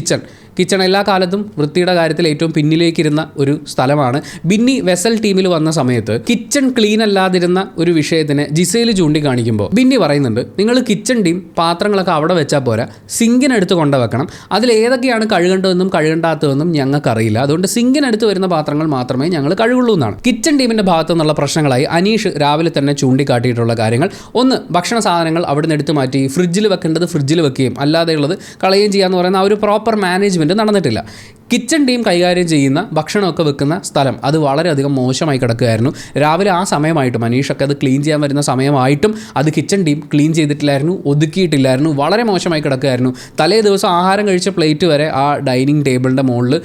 കിച്ചൺ എല്ലാ കാലത്തും വൃത്തിയുടെ കാര്യത്തിൽ ഏറ്റവും പിന്നിലേക്കിരുന്ന ഒരു സ്ഥലമാണ്. ബിന്നി വെസൽ ടീമിൽ വന്ന സമയത്ത് കിച്ചൺ ക്ലീൻ അല്ലാതിരുന്ന ഒരു വിഷയത്തിന് ജിസേൽ ചൂണ്ടിക്കാണിക്കുമ്പോൾ ബിന്നി പറയുന്നുണ്ട്, നിങ്ങൾ കിച്ചൺ ടീം പാത്രങ്ങളൊക്കെ അവിടെ വെച്ചാൽ പോരാ, സിങ്കിനടുത്ത് കൊണ്ടുവെക്കണം. അതിൽ ഏതൊക്കെയാണ് കഴുകേണ്ടതെന്നും കഴുകണ്ടാത്തതെന്നും ഞങ്ങൾക്കറിയില്ല, അതുകൊണ്ട് സിങ്കിനടുത്ത് വരുന്ന പാത്രങ്ങൾ മാത്രമേ ഞങ്ങൾ കഴുകുള്ളൂ എന്നാണ്. കിച്ചൺ ടീമിൻ്റെ ഭാഗത്തു നിന്നുള്ള പ്രശ്നങ്ങളായി അനീഷ് രാവിലെ തന്നെ ചൂണ്ടിക്കാട്ടിയിട്ടുള്ള കാര്യങ്ങൾ, ഒന്ന്, ഭക്ഷണ സാധനങ്ങൾ അവിടെ നിന്ന് എടുത്ത് മാറ്റി ഫ്രിഡ്ജിൽ വെക്കേണ്ടത് ഫ്രിഡ്ജിൽ വെക്കുകയും അല്ലാതെയുള്ളത് കളയുകയും ചെയ്യാന്ന് പറയുന്ന ആ ഒരു പ്രോപ്പർ മാനേജ്മെൻറ്റ് നടന്നിട്ടില്ല. കിച്ചൺ ടീം കൈകാര്യം ചെയ്യുന്ന ഭക്ഷണമൊക്കെ വെക്കുന്ന സ്ഥലം അത് വളരെയധികം മോശമായി കിടക്കുകയായിരുന്നു. രാവിലെ ആ സമയമായിട്ടും അനീഷൊക്കെ അത് ക്ലീൻ ചെയ്യാൻ വരുന്ന സമയമായിട്ടും അത് കിച്ചൺ ടീം ക്ലീൻ ചെയ്തിട്ടില്ലായിരുന്നു, ഒതുക്കിയിട്ടില്ലായിരുന്നു, വളരെ മോശമായി കിടക്കുകയായിരുന്നു. തലേ ദിവസം ആഹാരം കഴിച്ച പ്ലേറ്റ് വരെ ആ ഡൈനിങ് ടേബിളിൻ്റെ മുകളിൽ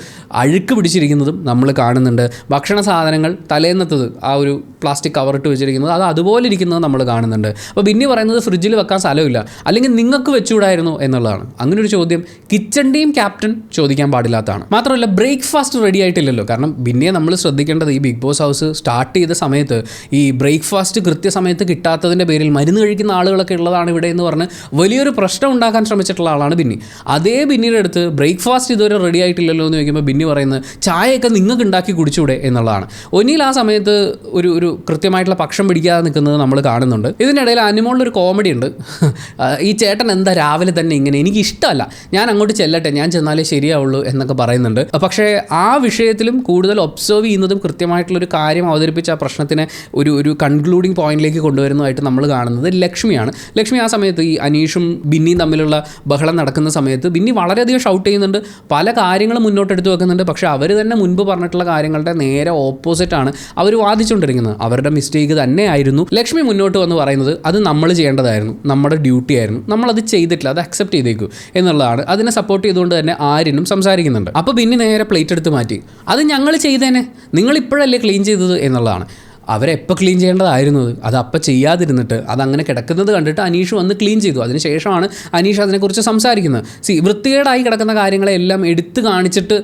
അഴുക്ക് പിടിച്ചിരിക്കുന്നതും നമ്മൾ കാണുന്നുണ്ട്. ഭക്ഷണ സാധനങ്ങൾ തലേന്നത്തത് ആ ഒരു പ്ലാസ്റ്റിക് കവറിട്ട് വെച്ചിരിക്കുന്നത് അത് അതുപോലെ ഇരിക്കുന്നത് നമ്മൾ കാണുന്നുണ്ട്. അപ്പോൾ ബിന്നി പറയുന്നത് ഫ്രിഡ്ജിൽ വെക്കാൻ സ്ഥലമില്ല, അല്ലെങ്കിൽ നിങ്ങൾക്ക് വെച്ചുകൂടായിരുന്നു എന്നുള്ളതാണ്. അങ്ങനെ ഒരു ചോദ്യം കിച്ചൺ ടീം ക്യാപ്റ്റൻ ചോദിക്കാൻ പാടില്ലാത്തതാണ്. മാത്രമല്ല ബ്രേക്ക്ഫാസ്റ്റ് റെഡി ആയിട്ടില്ലല്ലോ. കാരണം ബിന്നിയെ നമ്മൾ ശ്രദ്ധിക്കേണ്ടത് ഈ ബിഗ് ബോസ് ഹൗസ് സ്റ്റാർട്ട് ചെയ്ത സമയത്ത് ഈ ബ്രേക്ക്ഫാസ്റ്റ് കൃത്യസമയത്ത് കിട്ടാത്തതിൻ്റെ പേരിൽ മരുന്ന് കഴിക്കുന്ന ആളുകളൊക്കെ ഉള്ളതാണ് ഇവിടെ എന്ന് പറഞ്ഞ് വലിയൊരു പ്രശ്നം ഉണ്ടാക്കാൻ ശ്രമിച്ചിട്ടുള്ള ആളാണ് ബിന്നി. അതേ ബിന്നിയുടെ അടുത്ത് ബ്രേക്ക്ഫാസ്റ്റ് ഇതുവരെ റെഡി ആയിട്ടില്ലല്ലോ എന്ന് ചോദിക്കുമ്പോൾ ബിന്നി പറയുന്നത് ചായയൊക്കെ നിങ്ങൾക്ക് ഉണ്ടാക്കി കുടിച്ചൂടെ എന്നുള്ളതാണ്. ഒനിയിൽ ആ സമയത്ത് ഒരു കൃത്യമായിട്ടുള്ള പക്ഷം പിടിക്കാതെ നിൽക്കുന്നത് നമ്മൾ കാണുന്നുണ്ട്. ഇതിനിടയിൽ അനിമോളിലൊരു കോമഡി ഉണ്ട്. ഈ ചേട്ടൻ എന്താ രാവിലെ തന്നെ ഇങ്ങനെ, എനിക്ക് ഇഷ്ടമല്ല, ഞാൻ അങ്ങോട്ട് ചെല്ലട്ടെ, ഞാൻ ചെന്നാലേ ശരിയാവുള്ളൂ എന്നൊക്കെ പറയുന്നുണ്ട്. പക്ഷേ ആ വിഷയത്തിലും കൂടുതൽ ഒബ്സർവ് ചെയ്യുന്നതും കൃത്യമായിട്ടുള്ളൊരു കാര്യം അവതരിപ്പിച്ച ആ പ്രശ്നത്തിനെ ഒരു കൺക്ലൂഡിങ് പോയിന്റിലേക്ക് കൊണ്ടുവരുന്നതായിട്ട് നമ്മൾ കാണുന്നത് ലക്ഷ്മിയാണ്. ലക്ഷ്മി ആ സമയത്ത് ഈ അനീഷും ബിന്നിയും തമ്മിലുള്ള ബഹളം നടക്കുന്ന സമയത്ത് ബിന്നി വളരെയധികം ഷൗട്ട് ചെയ്യുന്നുണ്ട്, പല കാര്യങ്ങളും മുന്നോട്ടെടുത്ത് വെക്കുന്നുണ്ട്. പക്ഷേ അവർ തന്നെ മുൻപ് പറഞ്ഞിട്ടുള്ള കാര്യങ്ങളുടെ നേരെ ഓപ്പോസിറ്റാണ് അവർ വാദിച്ചുകൊണ്ടിരിക്കുന്നത്. അവരുടെ മിസ്റ്റേക്ക് തന്നെയായിരുന്നു. ലക്ഷ്മി മുന്നോട്ട് വന്ന് പറയുന്നത് അത് നമ്മൾ ചെയ്യേണ്ടതായിരുന്നു, നമ്മുടെ ഡ്യൂട്ടി ആയിരുന്നു, നമ്മളത് ചെയ്തിട്ടില്ല, അത് അക്സെപ്റ്റ് ചെയ്തേക്കൂ എന്നുള്ളതാണ്. അതിനെ സപ്പോർട്ട് ചെയ്തുകൊണ്ട് തന്നെ ആര്യനും സംസാരിക്കുന്നുണ്ട്. അപ്പോൾ ബിന്നി നേരെ പ്ലേറ്റ് എടുത്ത് മാറ്റി, അത് ഞങ്ങൾ ചെയ്തേനെ, നിങ്ങളിപ്പോഴല്ലേ ക്ലീൻ ചെയ്തത് എന്നുള്ളതാണ്. അവരെപ്പോൾ ക്ലീൻ ചെയ്യേണ്ടതായിരുന്നത് അത് അപ്പം ചെയ്യാതിരുന്നിട്ട് അതങ്ങനെ കിടക്കുന്നത് കണ്ടിട്ട് അനീഷ് വന്ന് ക്ലീൻ ചെയ്തു. അതിനുശേഷമാണ് അനീഷ് അതിനെക്കുറിച്ച് സംസാരിക്കുന്നത്. വൃത്തികേടായി കിടക്കുന്ന കാര്യങ്ങളെല്ലാം എടുത്ത് കാണിച്ചിട്ട്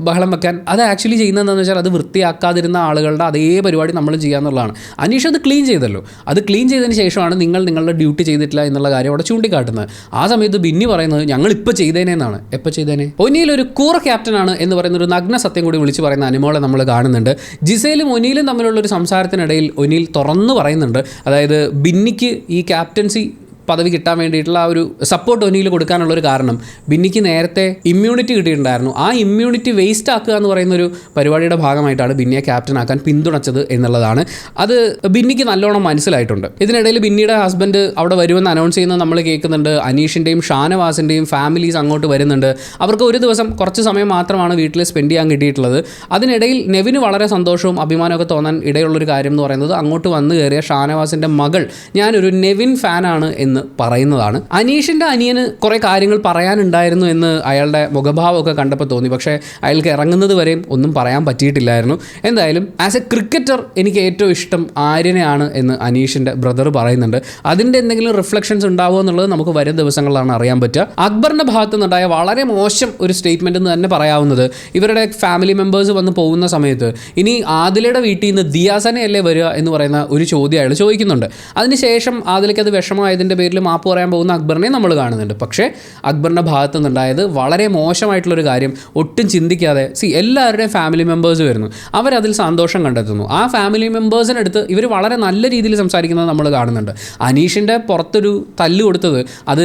ബഹളം വെക്കാൻ, അത് ആക്ച്വലി ചെയ്യുന്നതെന്ന് വെച്ചാൽ അത് വൃത്തിയാക്കാതിരുന്ന ആളുകളുടെ അതേ പരിപാടി നമ്മൾ ചെയ്യാന്നുള്ളതാണ്. അനീഷ് അത് ക്ലീൻ ചെയ്തല്ലോ, അത് ക്ലീൻ ചെയ്തതിന് ശേഷമാണ് നിങ്ങളുടെ ഡ്യൂട്ടി ചെയ്തിട്ടില്ല എന്നുള്ള കാര്യം അവിടെ ചൂണ്ടിക്കാട്ടുന്നത്. ആ സമയത്ത് ബിന്നി പറയുന്നത് ഞങ്ങൾ ഇപ്പോൾ ചെയ്തേനെ എന്നാണ്. എപ്പോൾ ചെയ്തേനെ? ഒനിയിലൊരു കൂറ ക്യാപ്റ്റനാണ് എന്ന് പറയുന്ന ഒരു നഗ്ന സത്യം കൂടി വിളിച്ച് പറയുന്ന അനിമോളെ നമ്മൾ കാണുന്നുണ്ട്. ജിസേലും ഒനിയിലും തമ്മിലുള്ളൊരു സംസാരത്തിനിടയിൽ ഒനിയിൽ തുറന്നു പറയുന്നുണ്ട്, അതായത് ബിന്നിക്ക് ഈ ക്യാപ്റ്റൻസി പദവി കിട്ടാൻ വേണ്ടിയിട്ടുള്ള ആ ഒരു സപ്പോർട്ട് ഒനിയിൽ കൊടുക്കാനുള്ളൊരു കാരണം ബിന്നിക്ക് നേരത്തെ ഇമ്മ്യൂണിറ്റി കിട്ടിയിട്ടുണ്ടായിരുന്നു. ആ ഇമ്മ്യൂണിറ്റി വേസ്റ്റ് ആക്കുക എന്ന് പറയുന്ന ഒരു പരിപാടിയുടെ ഭാഗമായിട്ടാണ് ബിന്നിയെ ക്യാപ്റ്റൻ ആക്കാൻ പിന്തുണച്ചത് എന്നുള്ളതാണ്. അത് ബിന്നിക്ക് നല്ലോണം മനസ്സിലായിട്ടുണ്ട്. ഇതിനിടയിൽ ബിന്നിയുടെ ഹസ്ബൻഡ് അവിടെ വരുമെന്ന് അനൗൺസ് ചെയ്യുന്നത് നമ്മൾ കേൾക്കുന്നുണ്ട്. അനീഷിൻ്റെയും ഷാനവാസിൻ്റെയും ഫാമിലീസ് അങ്ങോട്ട് വരുന്നുണ്ട്. അവർക്ക് ഒരു ദിവസം കുറച്ച് സമയം മാത്രമാണ് വീട്ടിൽ സ്പെൻഡ് ചെയ്യാൻ കിട്ടിയിട്ടുള്ളത്. അതിനിടയിൽ നെവിന് വളരെ സന്തോഷവും അഭിമാനമൊക്കെ തോന്നാൻ ഇടയുള്ളൊരു കാര്യം എന്ന് പറയുന്നത് അങ്ങോട്ട് വന്നു കയറിയ ഷാനവാസിൻ്റെ മകൾ ഞാനൊരു നെവിൻ ഫാനാണ് എന്ന് പറയുന്നതാണ്. അനീഷിൻ്റെ അനിയന് കുറേ കാര്യങ്ങൾ പറയാനുണ്ടായിരുന്നു എന്ന് അയാളുടെ മുഖഭാവമൊക്കെ കണ്ടപ്പോൾ തോന്നി. പക്ഷേ അയാൾക്ക് ഇറങ്ങുന്നത് വരെയും ഒന്നും പറയാൻ പറ്റിയിട്ടില്ലായിരുന്നു. എന്തായാലും ആസ് എ ക്രിക്കറ്റർ എനിക്ക് ഏറ്റവും ഇഷ്ടം ആര്യനെയാണ് എന്ന് അനീഷിൻ്റെ ബ്രദർ പറയുന്നുണ്ട്. അതിൻ്റെ എന്തെങ്കിലും റിഫ്ലക്ഷൻസ് ഉണ്ടാവുമോ എന്നുള്ളത് നമുക്ക് വരും ദിവസങ്ങളിലാണ് അറിയാൻ പറ്റുക. അക്ബറിൻ്റെ ഭാഗത്തു നിന്നുണ്ടായ വളരെ മോശം ഒരു സ്റ്റേറ്റ്മെൻറ്റ് എന്ന് തന്നെ പറയാവുന്നത്, ഇവരുടെ ഫാമിലി മെമ്പേഴ്സ് വന്ന് പോകുന്ന സമയത്ത് ഇനി ആദിലയുടെ വീട്ടിൽ നിന്ന് ദിയാസനയല്ലേ വരിക എന്ന് പറയുന്ന ഒരു ചോദ്യം അയാൾ ചോദിക്കുന്നുണ്ട്. അതിനുശേഷം ആദിലയ്ക്ക് അത് വിഷമമായതിൻ്റെ പേരിൽ മാപ്പ് പറയാൻ പോകുന്ന അക്ബറിനെ നമ്മൾ കാണുന്നുണ്ട്. പക്ഷേ അക്ബറിൻ്റെ ഭാഗത്തു നിന്നുണ്ടായത് വളരെ മോശമായിട്ടുള്ളൊരു കാര്യം, ഒട്ടും ചിന്തിക്കാതെ എല്ലാവരുടെയും ഫാമിലി മെമ്പേഴ്സ് വരുന്നു, അവരതിൽ സന്തോഷം കണ്ടെത്തുന്നു. ആ ഫാമിലി മെമ്പേഴ്സിനടുത്ത് ഇവർ വളരെ നല്ല രീതിയിൽ സംസാരിക്കുന്നത് നമ്മൾ കാണുന്നുണ്ട്. അനീഷിൻ്റെ പുറത്തൊരു തല്ല് കൊടുത്തത് അത്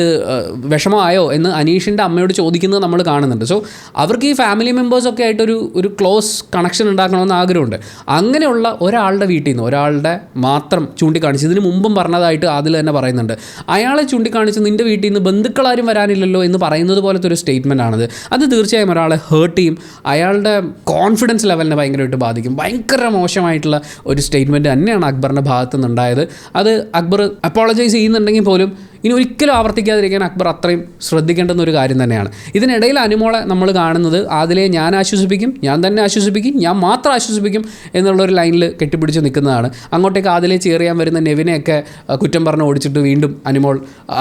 വിഷമമായോ എന്ന് അനീഷിൻ്റെ അമ്മയോട് ചോദിക്കുന്നത് നമ്മൾ കാണുന്നുണ്ട്. സോ അവർക്ക് ഈ ഫാമിലി മെമ്പേഴ്സൊക്കെ ആയിട്ടൊരു ക്ലോസ് കണക്ഷൻ ഉണ്ടാക്കണമെന്ന് ആഗ്രഹമുണ്ട്. അങ്ങനെയുള്ള ഒരാളുടെ വീട്ടിൽ നിന്ന് ഒരാളുടെ മാത്രം ചൂണ്ടിക്കാണിച്ച്, ഇതിന് മുമ്പും പറഞ്ഞതായിട്ട് അതിൽ തന്നെ പറയുന്നുണ്ട്, അയാളെ ചൂണ്ടിക്കാണിച്ച് നിൻ്റെ വീട്ടിൽ നിന്ന് ബന്ധുക്കളാരും വരാനില്ലല്ലോ എന്ന് പറയുന്നത് പോലത്തെ ഒരു സ്റ്റേറ്റ്മെൻ്റ് ആണത്. അത് തീർച്ചയായും ഒരാളെ ഹേർട്ട് ചെയ്യും, അയാളുടെ കോൺഫിഡൻസ് ലെവലിനെ ഭയങ്കരമായിട്ട് ബാധിക്കും. ഭയങ്കര മോശമായിട്ടുള്ള ഒരു സ്റ്റേറ്റ്മെൻറ്റ് തന്നെയാണ് അക്ബറിൻ്റെ ഭാഗത്തു നിന്നുണ്ടായത്. അത് അക്ബർ അപ്പോളജൈസ് ചെയ്യുന്നുണ്ടെങ്കിൽ പോലും ഇനി ഒരിക്കലും ആവർത്തിക്കാതിരിക്കാൻ അക്ബർ അത്രയും ശ്രദ്ധിക്കേണ്ടുന്ന ഒരു കാര്യം തന്നെയാണ്. ഇതിനിടയിൽ അനുമോളെ നമ്മൾ കാണുന്നത് ആദിലെ ഞാൻ ആശ്വസിപ്പിക്കും, ഞാൻ തന്നെ ആശ്വസിപ്പിക്കും, ഞാൻ മാത്രം ആശ്വസിപ്പിക്കും എന്നുള്ളൊരു ലൈനിൽ കെട്ടിപ്പിടിച്ച് നിൽക്കുന്നതാണ്. അങ്ങോട്ടേക്ക് ആദിലെ ചേറിയാൻ വരുന്ന നെവിനെയൊക്കെ കുറ്റം പറഞ്ഞ് ഓടിച്ചിട്ട് വീണ്ടും അനുമോൾ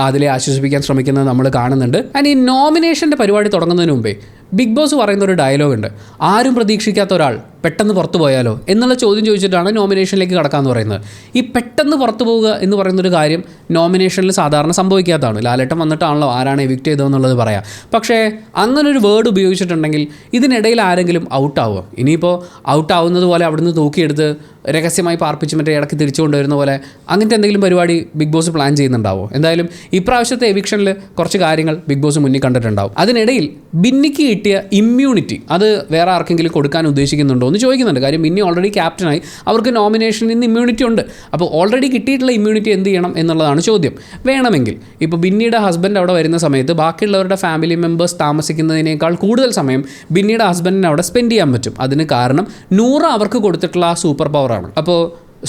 ആദിലെ ആശ്വസിപ്പിക്കാൻ ശ്രമിക്കുന്നത് നമ്മൾ കാണുന്നുണ്ട്. ആൻഡ് ഈ നോമിനേഷൻ്റെ പരിപാടി തുടങ്ങുന്നതിന് മുമ്പേ ബിഗ് ബോസ് പറയുന്ന ഒരു ഡയലോഗുണ്ട്, ആരും പ്രതീക്ഷിക്കാത്ത ഒരാൾ പെട്ടെന്ന് പുറത്തു പോയാലോ എന്നുള്ള ചോദ്യം ചോദിച്ചിട്ടാണ് നോമിനേഷനിലേക്ക് കടക്കാമെന്ന് പറയുന്നത്. ഈ പെട്ടെന്ന് പുറത്തു പോവുക എന്ന് പറയുന്നൊരു കാര്യം നോമിനേഷനിൽ സാധാരണ സംഭവിക്കാത്തതാണ്. ലാലേട്ടൻ വന്നിട്ടാണല്ലോ ആരാണ് എവിക്റ്റ് ചെയ്തതെന്നുള്ളത് പറയാം. പക്ഷേ അങ്ങനൊരു വേർഡ് ഉപയോഗിച്ചിട്ടുണ്ടെങ്കിൽ ഇതിനിടയിൽ ആരെങ്കിലും ഔട്ടാവുക, ഇനിയിപ്പോൾ ഔട്ടാവുന്നത് പോലെ അവിടുന്ന് തൂക്കിയെടുത്ത് രഹസ്യമായി പാർപ്പിച്ച് മറ്റേ ഇടയ്ക്ക് തിരിച്ചു കൊണ്ടുവരുന്ന പോലെ അങ്ങനത്തെ എന്തെങ്കിലും പരിപാടി ബിഗ് ബോസ് പ്ലാൻ ചെയ്യുന്നുണ്ടാവോ? എന്തായാലും ഇപ്രാവശ്യത്തെ എവിക്ഷനിൽ കുറച്ച് കാര്യങ്ങൾ ബിഗ് ബോസ് മുന്നിൽ കണ്ടിട്ടുണ്ടാവും. അതിനിടയിൽ ബിന്നിക്ക് കിട്ടിയ ഇമ്മ്യൂണിറ്റി അത് വേറെ ആർക്കെങ്കിലും കൊടുക്കാൻ ഉദ്ദേശിക്കുന്നുണ്ടോ എന്ന് ചോദിക്കുന്നുണ്ട്. കാര്യം ബിന്നി ഓൾറെഡി ക്യാപ്റ്റനായി, അവർക്ക് നോമിനേഷനിൽ നിന്ന് ഇമ്മ്യൂണിറ്റി ഉണ്ട്. അപ്പോൾ ഓൾറെഡി കിട്ടിയിട്ടുള്ള ഇമ്മ്യൂണിറ്റി എന്ത് ചെയ്യണം എന്നുള്ളതാണ് ചോദ്യം. വേണമെങ്കിൽ ഇപ്പോൾ ബിന്നിയുടെ ഹസ്ബൻഡ് അവിടെ വരുന്ന സമയത്ത് ബാക്കിയുള്ളവരുടെ ഫാമിലി മെമ്പേഴ്സ് താമസിക്കുന്നതിനേക്കാൾ കൂടുതൽ സമയം ബിന്നിയുടെ ഹസ്ബൻഡിന് അവിടെ സ്പെൻഡ് ചെയ്യാൻ പറ്റും. അതിന് കാരണം നൂറ് അവർക്ക് കൊടുത്തിട്ടുള്ള ആ സൂപ്പർ പവറാണ്. അപ്പോൾ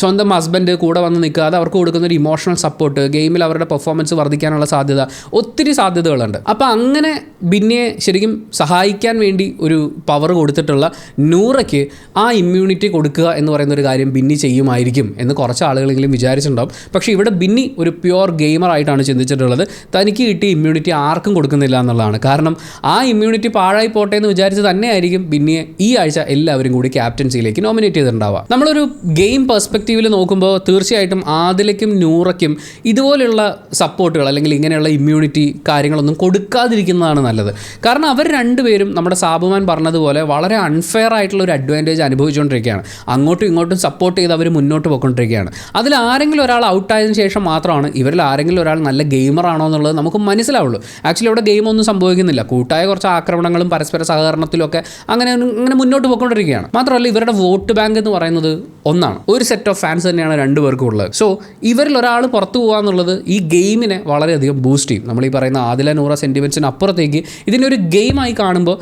സ്വന്തം ഹസ്ബൻഡ് കൂടെ വന്ന് നിൽക്കാതെ അവർക്ക് കൊടുക്കുന്ന ഒരു ഇമോഷണൽ സപ്പോർട്ട്, ഗെയിമിൽ അവരുടെ പെർഫോമൻസ് വർദ്ധിക്കാനുള്ള സാധ്യത, ഒത്തിരി സാധ്യതകളുണ്ട്. അപ്പോൾ അങ്ങനെ ബിന്നിയെ ശരിക്കും സഹായിക്കാൻ വേണ്ടി ഒരു പവർ കൊടുത്തിട്ടുള്ള നൂറയ്ക്ക് ആ ഇമ്മ്യൂണിറ്റി കൊടുക്കുക എന്ന് പറയുന്ന ഒരു കാര്യം ബിന്നി ചെയ്യുമായിരിക്കും എന്ന് കുറച്ച് ആളുകളെങ്കിലും വിചാരിച്ചിട്ടുണ്ടാവും. പക്ഷേ ഇവിടെ ബിന്നി ഒരു പ്യുവർ ഗെയിമറായിട്ടാണ് ചിന്തിച്ചിട്ടുള്ളത്. തനിക്ക് കിട്ടിയ ഇമ്മ്യൂണിറ്റി ആർക്കും കൊടുക്കുന്നില്ല എന്നുള്ളതാണ്. കാരണം ആ ഇമ്മ്യൂണിറ്റി പാഴായി പോട്ടെ എന്ന് വിചാരിച്ച് തന്നെയായിരിക്കും ബിന്നിയെ ഈ ആഴ്ച എല്ലാവരും കൂടി ക്യാപ്റ്റൻസിയിലേക്ക് നോമിനേറ്റ് ചെയ്തിട്ടുണ്ടാവുക. നമ്മളൊരു ഗെയിം പെർസ്പെക്റ്റീവിൽ നോക്കുമ്പോൾ തീർച്ചയായിട്ടും ആദിലയ്ക്കും നൂറയ്ക്കും ഇതുപോലെയുള്ള സപ്പോർട്ടുകൾ അല്ലെങ്കിൽ ഇങ്ങനെയുള്ള ഇമ്മ്യൂണിറ്റി കാര്യങ്ങളൊന്നും കൊടുക്കാതിരിക്കുന്നതാണ് നല്ലത്. കാരണം അവർ രണ്ടുപേരും നമ്മുടെ സാബുമാൻ പറഞ്ഞതുപോലെ വളരെ അൺഫെയർ ആയിട്ടുള്ള ഒരു അഡ്വാൻറ്റേജ് അനുഭവിച്ചുകൊണ്ടിരിക്കുകയാണ്. അങ്ങോട്ടും ഇങ്ങോട്ടും സപ്പോർട്ട് ചെയ്ത് അവർ മുന്നോട്ട് പോയിക്കൊണ്ടിരിക്കുകയാണ്. അതിൽ ആരെങ്കിലും ഒരാൾ ഔട്ടായതിനു ശേഷം മാത്രമാണ് ഇവരിൽ ആരെങ്കിലും ഒരാൾ നല്ല ഗെയിമറാണോ എന്നുള്ളത് നമുക്ക് മനസ്സിലാവുള്ളൂ. ആക്ച്വലി അവിടെ ഗെയിമൊന്നും സംഭവിക്കുന്നില്ല. കൂട്ടായ കുറച്ച് ആക്രമണങ്ങളും പരസ്പര സഹകരണത്തിലും ഒക്കെ അങ്ങനെ മുന്നോട്ട് പോയിക്കൊണ്ടിരിക്കുകയാണ്. മാത്രമല്ല ഇവരുടെ വോട്ട് ബാങ്ക് എന്ന് പറയുന്നത് ഒന്നാണ്. ഒരു സെറ്റ് ഓഫ് ഫാൻസ് തന്നെയാണ് രണ്ടുപേർക്കും ഉള്ളത്. സോ ഇവരിൽ ഒരാൾ പുറത്തു പോകുക എന്നുള്ളത് ഈ ഗെയിമിനെ വളരെയധികം ബൂസ്റ്റ് ചെയ്യും. നമ്മൾ ഈ പറയുന്ന ആദില നൂറ സെൻറ്റിമെൻറ്റ്സിന് അപ്പുറത്തേക്ക് ഇതിനൊരു ഗെയിമായി കാണുമ്പോൾ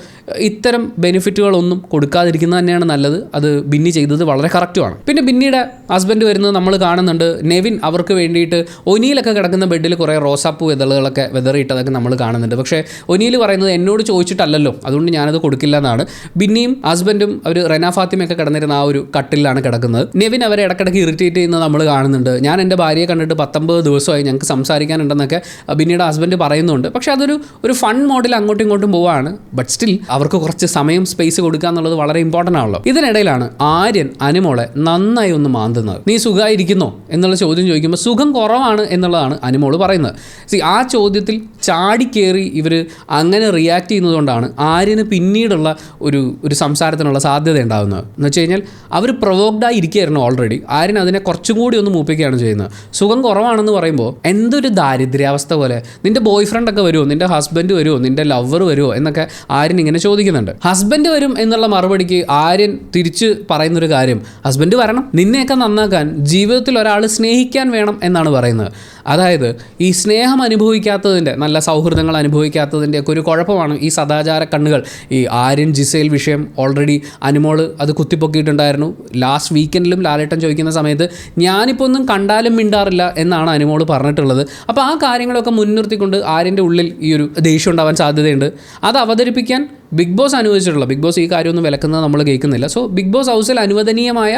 ഇത്തരം ബെനിഫിറ്റുകളൊന്നും കൊടുക്കാതിരിക്കുന്നത് തന്നെയാണ് നല്ലത്. അത് ബിന്നി ചെയ്തത് വളരെ കറക്റ്റുമാണ്. പിന്നെ ബിന്നിയുടെ ഹസ്ബൻഡ് വരുന്നത് നമ്മൾ കാണുന്നുണ്ട്. നെവിൻ അവർക്ക് വേണ്ടിയിട്ട് ഒനിയിലൊക്കെ കിടക്കുന്ന ബെഡിൽ കുറേ റോസാപ്പൂ വിതളുകളൊക്കെ വിതറിയിട്ടതൊക്കെ നമ്മൾ കാണുന്നുണ്ട്. പക്ഷേ ഒനിയിൽ പറയുന്നത് എന്നോട് ചോദിച്ചിട്ടല്ലല്ലോ, അതുകൊണ്ട് ഞാനത് കൊടുക്കില്ല എന്നാണ്. ബിന്നിയും ഹസ്ബൻഡും അവർ റെന ഫാത്തിമയൊക്കെ കിടന്നിരുന്ന ആ ഒരു കട്ടിലാണ് കിടക്കുന്നത്. നെവിൻ അവരെ ഇടയ്ക്കിടയ്ക്ക് ഇറിറ്റേറ്റ് ചെയ്യുന്നത് നമ്മൾ കാണുന്നുണ്ട്. ഞാൻ എൻ്റെ ഭാര്യയെ കണ്ടിട്ട് 19 ദിവസമായി, ഞങ്ങൾക്ക് സംസാരിക്കാനുണ്ടെന്നൊക്കെ ബിന്നിയുടെ ഹസ്ബൻഡ് പറയുന്നുണ്ട്. പക്ഷേ അതൊരു ഫൺ മോഡിൽ അങ്ങോട്ടും ഇങ്ങോട്ടും പോവാണ്. ബട്ട് സ്റ്റിൽ അവർക്ക് കുറച്ച് സമയം സ്പേസ് കൊടുക്കുക എന്നുള്ളത് വളരെ ഇമ്പോർട്ടൻ്റ് ആണല്ലോ. ഇതിനിടയിലാണ് ആര്യൻ അനുമോളെ നന്നായി ഒന്ന് മാന്തുന്നത്. നീ സുഖമായിരിക്കുന്നോ എന്നുള്ള ചോദ്യം ചോദിക്കുമ്പോൾ സുഖം കുറവാണ് എന്നുള്ളതാണ് അനുമോള് പറയുന്നത്. ആ ചോദ്യത്തിൽ ചാടിക്കേറി ഇവർ അങ്ങനെ റിയാക്ട് ചെയ്യുന്നതുകൊണ്ടാണ് ആര്യന് പിന്നീടുള്ള ഒരു സംസാരത്തിനുള്ള സാധ്യത ഉണ്ടാകുന്നത്. എന്ന് വെച്ച് കഴിഞ്ഞാൽ അവർ പ്രൊവോക്ഡായി ഇരിക്കുകയായിരുന്നു ഓൾറെഡി. ആര്യൻ അതിനെ കുറച്ചും കൂടി ഒന്ന് മൂപ്പിക്കുകയാണ് ചെയ്യുന്നത്. സുഖം കുറവാണെന്ന് പറയുമ്പോൾ എന്തൊരു ദാരിദ്ര്യാവസ്ഥ പോലെ. നിന്റെ ബോയ് ഫ്രണ്ട് ഒക്കെ വരുമോ, നിന്റെ ഹസ്ബൻഡ് വരുമോ, നിന്റെ ലവർ വരുമോ എന്നൊക്കെ ആര്യൻ ഇങ്ങനെ ചോദിക്കുന്നുണ്ട്. ഹസ്ബൻഡ് വരും എന്നുള്ള മറുപടിക്ക് ആര്യൻ തിരിച്ച് പറയുന്നൊരു കാര്യം, ഹസ്ബൻഡ് വരണം, നിന്നെയൊക്കെ നന്നാക്കാൻ ജീവിതത്തിൽ ഒരാൾ സ്നേഹിക്കാൻ വേണം എന്നാണ് പറയുന്നത്. അതായത് ഈ സ്നേഹം അനുഭവിക്കാത്തതിൻ്റെ, നല്ല സൗഹൃദങ്ങൾ അനുഭവിക്കാത്തതിൻ്റെ ഒക്കെ ഒരു കുഴപ്പമാണ് ഈ സദാചാര കണ്ണുകൾ. ഈ ആര്യൻ ജിസേൽ വിഷയം ഓൾറെഡി അനുമോള് അത് കുത്തിപ്പൊക്കിയിട്ടുണ്ടായിരുന്നു. ലാസ്റ്റ് വീക്കെൻഡിലും ലാലേട്ടൻ ചോദിക്കുന്ന സമയത്ത് ഞാനിപ്പോൾ ഒന്നും കണ്ടാലും മിണ്ടാറില്ല എന്നാണ് അനുമോള് പറഞ്ഞിട്ടുള്ളത്. അപ്പോൾ ആ കാര്യങ്ങളൊക്കെ മുൻനിർത്തിക്കൊണ്ട് ആര്യൻ്റെ ഉള്ളിൽ ഈ ഒരു ദേഷ്യം ഉണ്ടാവാൻ സാധ്യതയുണ്ട്. അത് അവതരിപ്പിക്കാൻ ബിഗ് ബോസ് അനുവദിച്ചിട്ടുള്ള, ബിഗ് ബോസ് ഈ കാര്യമൊന്നും വിലക്കുന്നത് നമ്മൾ കേൾക്കുന്നില്ല. സോ ബിഗ് ബോസ് ഹൗസിൽ അനുവദനീയമായ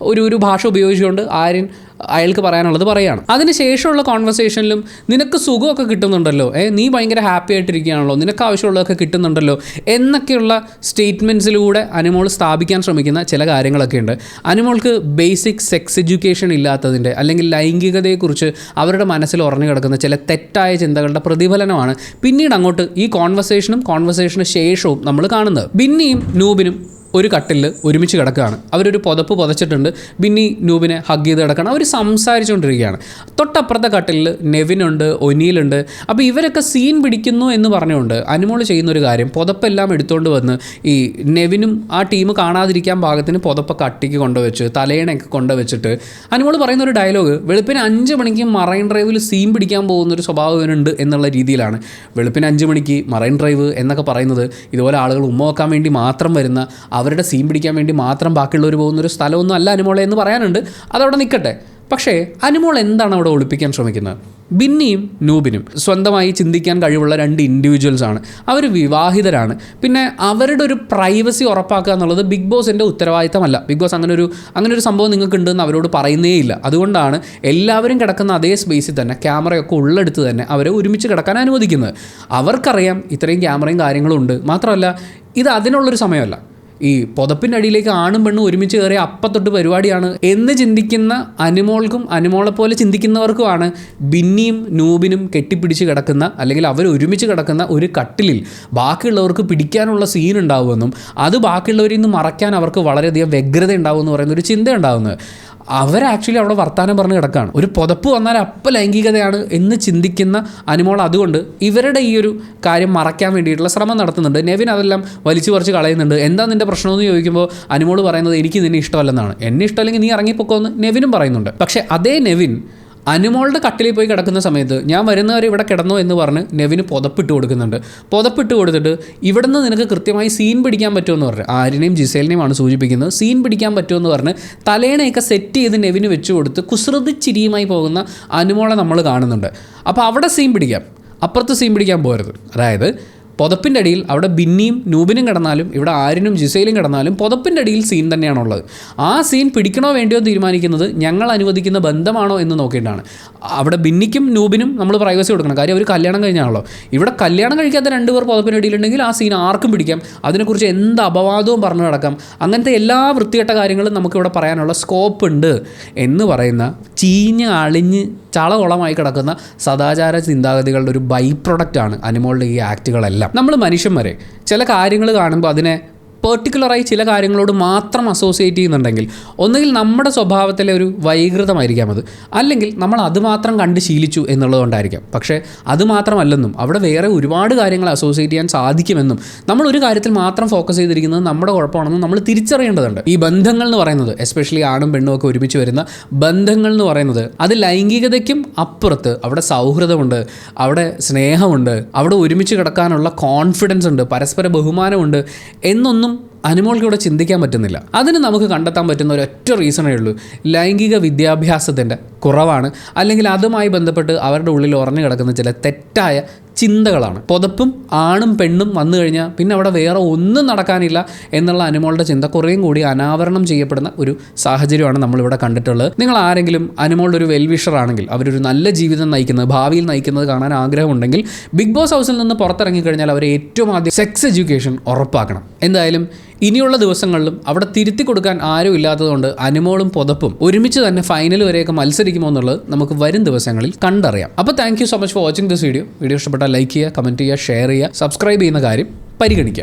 ഒരു ഭാഷ ഉപയോഗിച്ചുകൊണ്ട് ആര്യൻ അയാൾക്ക് പറയാനുള്ളത് പറയുകയാണ്. അതിനുശേഷമുള്ള കോൺവെർസേഷനിലും നിനക്ക് സുഖമൊക്കെ കിട്ടുന്നുണ്ടല്ലോ, നീ ഭയങ്കര ഹാപ്പി ആയിട്ടിരിക്കുകയാണല്ലോ, നിനക്ക് ആവശ്യമുള്ളതൊക്കെ കിട്ടുന്നുണ്ടല്ലോ എന്നൊക്കെയുള്ള സ്റ്റേറ്റ്മെൻറ്റ്സിലൂടെ അനുമോൾ സ്ഥാപിക്കാൻ ശ്രമിക്കുന്ന ചില കാര്യങ്ങളൊക്കെ ഉണ്ട്. അനുമോൾക്ക് ബേസിക് സെക്സ് എഡ്യൂക്കേഷൻ ഇല്ലാത്തതിൻ്റെ, അല്ലെങ്കിൽ ലൈംഗികതയെക്കുറിച്ച് അവരുടെ മനസ്സിൽ ഉറഞ്ഞു കിടക്കുന്ന ചില തെറ്റായ ചിന്തകളുടെ പ്രതിഫലനമാണ് പിന്നീട് അങ്ങോട്ട് ഈ കോൺവെർസേഷന് ശേഷവും നമ്മൾ കാണുന്നത്. ബിന്നിയും നൂബിനും ഒരു കട്ടിൽ ഒരുമിച്ച് കിടക്കുകയാണ്. അവരൊരു പുതപ്പ് പുതച്ചിട്ടുണ്ട്. ബിന്നി നൂബിനെ ഹഗ് ചെയ്ത് കിടക്കണം. അവർ സംസാരിച്ചുകൊണ്ടിരിക്കുകയാണ്. തൊട്ടപ്പുറത്തെ കട്ടിലിൽ നെവിനുണ്ട്, ഒനീലുണ്ട്. അപ്പോൾ ഇവരൊക്കെ സീൻ പിടിക്കുന്നു എന്ന് പറഞ്ഞുകൊണ്ട് അനുമോൾ ചെയ്യുന്നൊരു കാര്യം, പുതപ്പെല്ലാം എടുത്തുകൊണ്ട് വന്ന് ഈ നെവിനും ആ ടീം കാണാതിരിക്കാൻ പാകത്തിന് പുതപ്പൊക്കെ അട്ടിക്ക് കൊണ്ടുവച്ച് തലയണയൊക്കെ കൊണ്ടുവച്ചിട്ട് അനുമോൾ പറയുന്നൊരു ഡയലോഗ്, വെളുപ്പിന് 5 മണിക്ക് മറൈൻ ഡ്രൈവിൽ സീൻ പിടിക്കാൻ പോകുന്നൊരു സ്വഭാവം ഇവനുണ്ട് എന്നുള്ള രീതിയിലാണ്. വെളുപ്പിന് 5 മണിക്ക് മറൈൻ ഡ്രൈവ് എന്നൊക്കെ പറയുന്നത് ഇതുപോലെ ആളുകൾ ഉമ്മ വെക്കാൻ വേണ്ടി മാത്രം വരുന്ന, അവരുടെ സീൻ പിടിക്കാൻ വേണ്ടി മാത്രം ബാക്കിയുള്ളവർ പോകുന്നൊരു സ്ഥലമൊന്നും അല്ല അനുമോളെ എന്ന് പറയാനുണ്ട്. അതവിടെ നിൽക്കട്ടെ. പക്ഷേ അനുമോൾ എന്താണ് അവിടെ ഒളിപ്പിക്കാൻ ശ്രമിക്കുന്നത്? ബിന്നിയും നൂബിനും സ്വന്തമായി ചിന്തിക്കാൻ കഴിവുള്ള 2 ഇൻഡിവിജ്വൽസ് ആണ്. അവർ വിവാഹിതരാണ്. പിന്നെ അവരുടെ ഒരു പ്രൈവസി ഉറപ്പാക്കുക എന്നുള്ളത് ബിഗ് ബോസിൻ്റെ ഉത്തരവാദിത്തമല്ല. ബിഗ് ബോസ് അങ്ങനെ ഒരു സംഭവം നിങ്ങൾക്കുണ്ടെന്ന് അവരോട് പറയുന്നേ ഇല്ല. അതുകൊണ്ടാണ് എല്ലാവരും കിടക്കുന്ന അതേ സ്പേസിൽ തന്നെ ക്യാമറയൊക്കെ ഉള്ളെടുത്ത് തന്നെ അവരെ ഒരുമിച്ച് കിടക്കാൻ അനുവദിക്കുന്നത്. അവർക്കറിയാം ഇത്രയും ക്യാമറയും കാര്യങ്ങളും ഉണ്ട്. മാത്രമല്ല ഇത് അതിനുള്ളൊരു സമയമല്ല. ഈ പുതപ്പിൻ്റെ അടിയിലേക്ക് ആണും പെണ്ണും ഒരുമിച്ച് കയറി അപ്പത്തൊട്ട് പരിപാടിയാണ് എന്ന് ചിന്തിക്കുന്ന അനുമോൾക്കും അനുമോളെപ്പോലെ ചിന്തിക്കുന്നവർക്കുമാണ് ബിന്നിയും നൂബിനും കെട്ടിപ്പിടിച്ച് കിടക്കുന്ന, അല്ലെങ്കിൽ അവർ ഒരുമിച്ച് കിടക്കുന്ന ഒരു കട്ടിലിൽ ബാക്കിയുള്ളവർക്ക് പിടിക്കാനുള്ള സീൻ ഉണ്ടാവുമെന്നും അത് ബാക്കിയുള്ളവരിൽ നിന്ന് മറയ്ക്കാൻ അവർക്ക് വളരെയധികം വ്യഗ്രത ഉണ്ടാവുമെന്ന് പറയുന്നൊരു ചിന്ത ഉണ്ടാവുന്നത്. അവർ ആക്ച്വലി അവിടെ വർത്താനം പറഞ്ഞ് കിടക്കുകയാണ്. ഒരു പുതപ്പ് വന്നാൽ അപ്പം ലൈംഗികതയാണ് എന്ന് ചിന്തിക്കുന്ന അനുമോൾ അതുകൊണ്ട് ഇവരുടെ ഈ ഒരു കാര്യം മറയ്ക്കാൻ വേണ്ടിയിട്ടുള്ള ശ്രമം നടത്തുന്നുണ്ട്. നെവിൻ അതെല്ലാം വലിച്ചു പറിച്ച് കളയുന്നുണ്ട്. എന്താ നിൻ്റെ പ്രശ്നമെന്ന് ചോദിക്കുമ്പോൾ അനുമോൾ പറയുന്നത് എനിക്ക് നിന്നെ ഇഷ്ടമല്ലെന്നാണ്. എന്നെ ഇഷ്ടമല്ലെങ്കിൽ നീ ഇറങ്ങിപ്പോക്കോന്ന് നെവിനും പറയുന്നുണ്ട്. പക്ഷേ അതേ നെവിൻ അനുമോളുടെ കട്ടിലിൽ പോയി കിടക്കുന്ന സമയത്ത് ഞാൻ വരുന്നവരെ ഇവിടെ കിടന്നോ എന്ന് പറഞ്ഞ് നെവിന് പുതപ്പിട്ട് കൊടുക്കുന്നുണ്ട്. പുതപ്പിട്ട് കൊടുത്തിട്ട് ഇവിടുന്ന് നിനക്ക് കൃത്യമായി സീൻ പിടിക്കാൻ പറ്റുമെന്ന് പറഞ്ഞ്, ആര്യനെയും ജിസേലിനെയുമാണ് സൂചിപ്പിക്കുന്നത്, സീൻ പിടിക്കാൻ പറ്റുമെന്ന് പറഞ്ഞ് തലേണയൊക്കെ സെറ്റ് ചെയ്ത് നെവിന് വെച്ച് കൊടുത്ത് കുസൃതിച്ചിരിയുമായി പോകുന്ന അനുമോളെ നമ്മൾ കാണുന്നുണ്ട്. അപ്പോൾ അവിടെ സീൻ പിടിക്കാം, അപ്പുറത്ത് സീൻ പിടിക്കാൻ പോകരുത്. അതായത് പുതപ്പിൻ്റെ അടിയിൽ അവിടെ ബിന്നിയും നൂബിനും കിടന്നാലും ഇവിടെ ആര്യനും ജിസയിലും കിടന്നാലും പുതപ്പിൻ്റെ അടിയിൽ സീൻ തന്നെയാണുള്ളത്. ആ സീൻ പിടിക്കണോ വേണ്ടിയോ തീരുമാനിക്കുന്നത് ഞങ്ങൾ അനുവദിക്കുന്ന ബന്ധമാണോ എന്ന് നോക്കിയിട്ടാണ്. അവിടെ ബിന്നിക്കും നൂബിനും നമ്മൾ പ്രൈവസി കൊടുക്കണം. കാര്യം അവർ കല്യാണം കഴിഞ്ഞാണല്ലോ. ഇവിടെ കല്യാണം കഴിക്കാത്ത 2 പേർ പുതപ്പിൻ്റെ അടിയിലുണ്ടെങ്കിൽ ആ സീൻ ആർക്കും പിടിക്കാം. അതിനെക്കുറിച്ച് എന്ത് അപവാദവും പറഞ്ഞു നടക്കാം. അങ്ങനത്തെ എല്ലാ വൃത്തികെട്ട കാര്യങ്ങളും നമുക്കിവിടെ പറയാനുള്ള സ്കോപ്പ് ഉണ്ട് എന്ന് പറയുന്ന ചീഞ്ഞ് അളിഞ്ഞ് ചളകുളമായി കിടക്കുന്ന സദാചാര ചിന്താഗതികളുടെ ഒരു ബൈ പ്രൊഡക്റ്റാണ് അനുമോളുടെ ഈ ആക്റ്റുകളെല്ലാം. നമ്മൾ മനുഷ്യന്മാരെ ചില കാര്യങ്ങൾ കാണുമ്പോൾ അതിനെ പെർട്ടിക്കുലറായി ചില കാര്യങ്ങളോട് മാത്രം അസോസിയേറ്റ് ചെയ്യുന്നുണ്ടെങ്കിൽ ഒന്നുകിൽ നമ്മുടെ സ്വഭാവത്തിലെ ഒരു വൈകൃതമായിരിക്കാം അത്, അല്ലെങ്കിൽ നമ്മൾ അതുമാത്രം കണ്ട് ശീലിച്ചു എന്നുള്ളതുകൊണ്ടായിരിക്കാം. പക്ഷേ അതുമാത്രമല്ലെന്നും അവിടെ വേറെ ഒരുപാട് കാര്യങ്ങൾ അസോസിയേറ്റ് ചെയ്യാൻ സാധിക്കുമെന്നും നമ്മൾ ഒരു കാര്യത്തിൽ മാത്രം ഫോക്കസ് ചെയ്തിരിക്കുന്നത് നമ്മുടെ കുഴപ്പമാണെന്നും നമ്മൾ തിരിച്ചറിയേണ്ടതുണ്ട്. ഈ ബന്ധങ്ങൾ എന്ന് പറയുന്നത്, എസ്പെഷ്യലി ആണും പെണ്ണും ഒക്കെ ഒരുമിച്ച് വരുന്ന ബന്ധങ്ങൾ എന്ന് പറയുന്നത്, അത് ലൈംഗികതയ്ക്കും അപ്പുറത്ത് അവിടെ സൗഹൃദമുണ്ട്, അവിടെ സ്നേഹമുണ്ട്, അവിടെ ഒരുമിച്ച് കിടക്കാനുള്ള കോൺഫിഡൻസ് ഉണ്ട്, പരസ്പര ബഹുമാനമുണ്ട് എന്നൊന്നും അനുമോൾക്ക് ഇവിടെ ചിന്തിക്കാൻ പറ്റുന്നില്ല. അതിന് നമുക്ക് കണ്ടെത്താൻ പറ്റുന്ന ഒരൊറ്റ റീസണേ ഉള്ളൂ, ലൈംഗിക വിദ്യാഭ്യാസത്തിൻ്റെ കുറവാണ്, അല്ലെങ്കിൽ അതുമായി ബന്ധപ്പെട്ട് അവരുടെ ഉള്ളിൽ ഉറഞ്ഞു കിടക്കുന്ന ചില തെറ്റായ ചിന്തകളാണ്. പുതപ്പും ആണും പെണ്ണും വന്നു കഴിഞ്ഞാൽ പിന്നെ അവിടെ വേറെ ഒന്നും നടക്കാനില്ല എന്നുള്ള അനുമോളുടെ ചിന്ത കുറേയും കൂടി അനാവരണം ചെയ്യപ്പെടുന്ന ഒരു സാഹചര്യമാണ് നമ്മളിവിടെ കണ്ടിട്ടുള്ളത്. നിങ്ങൾ ആരെങ്കിലും അനുമോളുടെ ഒരു വെൽവിഷർ ആണെങ്കിൽ, അവരൊരു നല്ല ജീവിതം നയിക്കുന്നത്, ഭാവിയിൽ നയിക്കുന്നത് കാണാൻ ആഗ്രഹമുണ്ടെങ്കിൽ ബിഗ് ബോസ് ഹൗസിൽ നിന്ന് പുറത്തിറങ്ങിക്കഴിഞ്ഞാൽ അവർ ഏറ്റവും ആദ്യം സെക്സ് എഡ്യൂക്കേഷൻ ഉറപ്പാക്കണം. എന്തായാലും ഇനിയുള്ള ദിവസങ്ങളിലും അവിടെ തിരുത്തി കൊടുക്കാൻ ആരും ഇല്ലാത്തതുകൊണ്ട് അനുമോളും പുതപ്പും ഒരുമിച്ച് തന്നെ ഫൈനൽ വരെയൊക്കെ മത്സരിക്കുമോ എന്നുള്ളത് നമുക്ക് വരും ദിവസങ്ങളിൽ കണ്ടറിയാം. അപ്പോൾ thank you so much for watching this video. Video ഇഷ്ടപ്പെട്ടാൽ ലൈക്ക് ചെയ്യുക, കമൻറ്റ് ചെയ്യുക, ഷെയർ ചെയ്യുക, സബ്സ്ക്രൈബ് ചെയ്യുന്ന കാര്യം പരിഗണിക്കുക.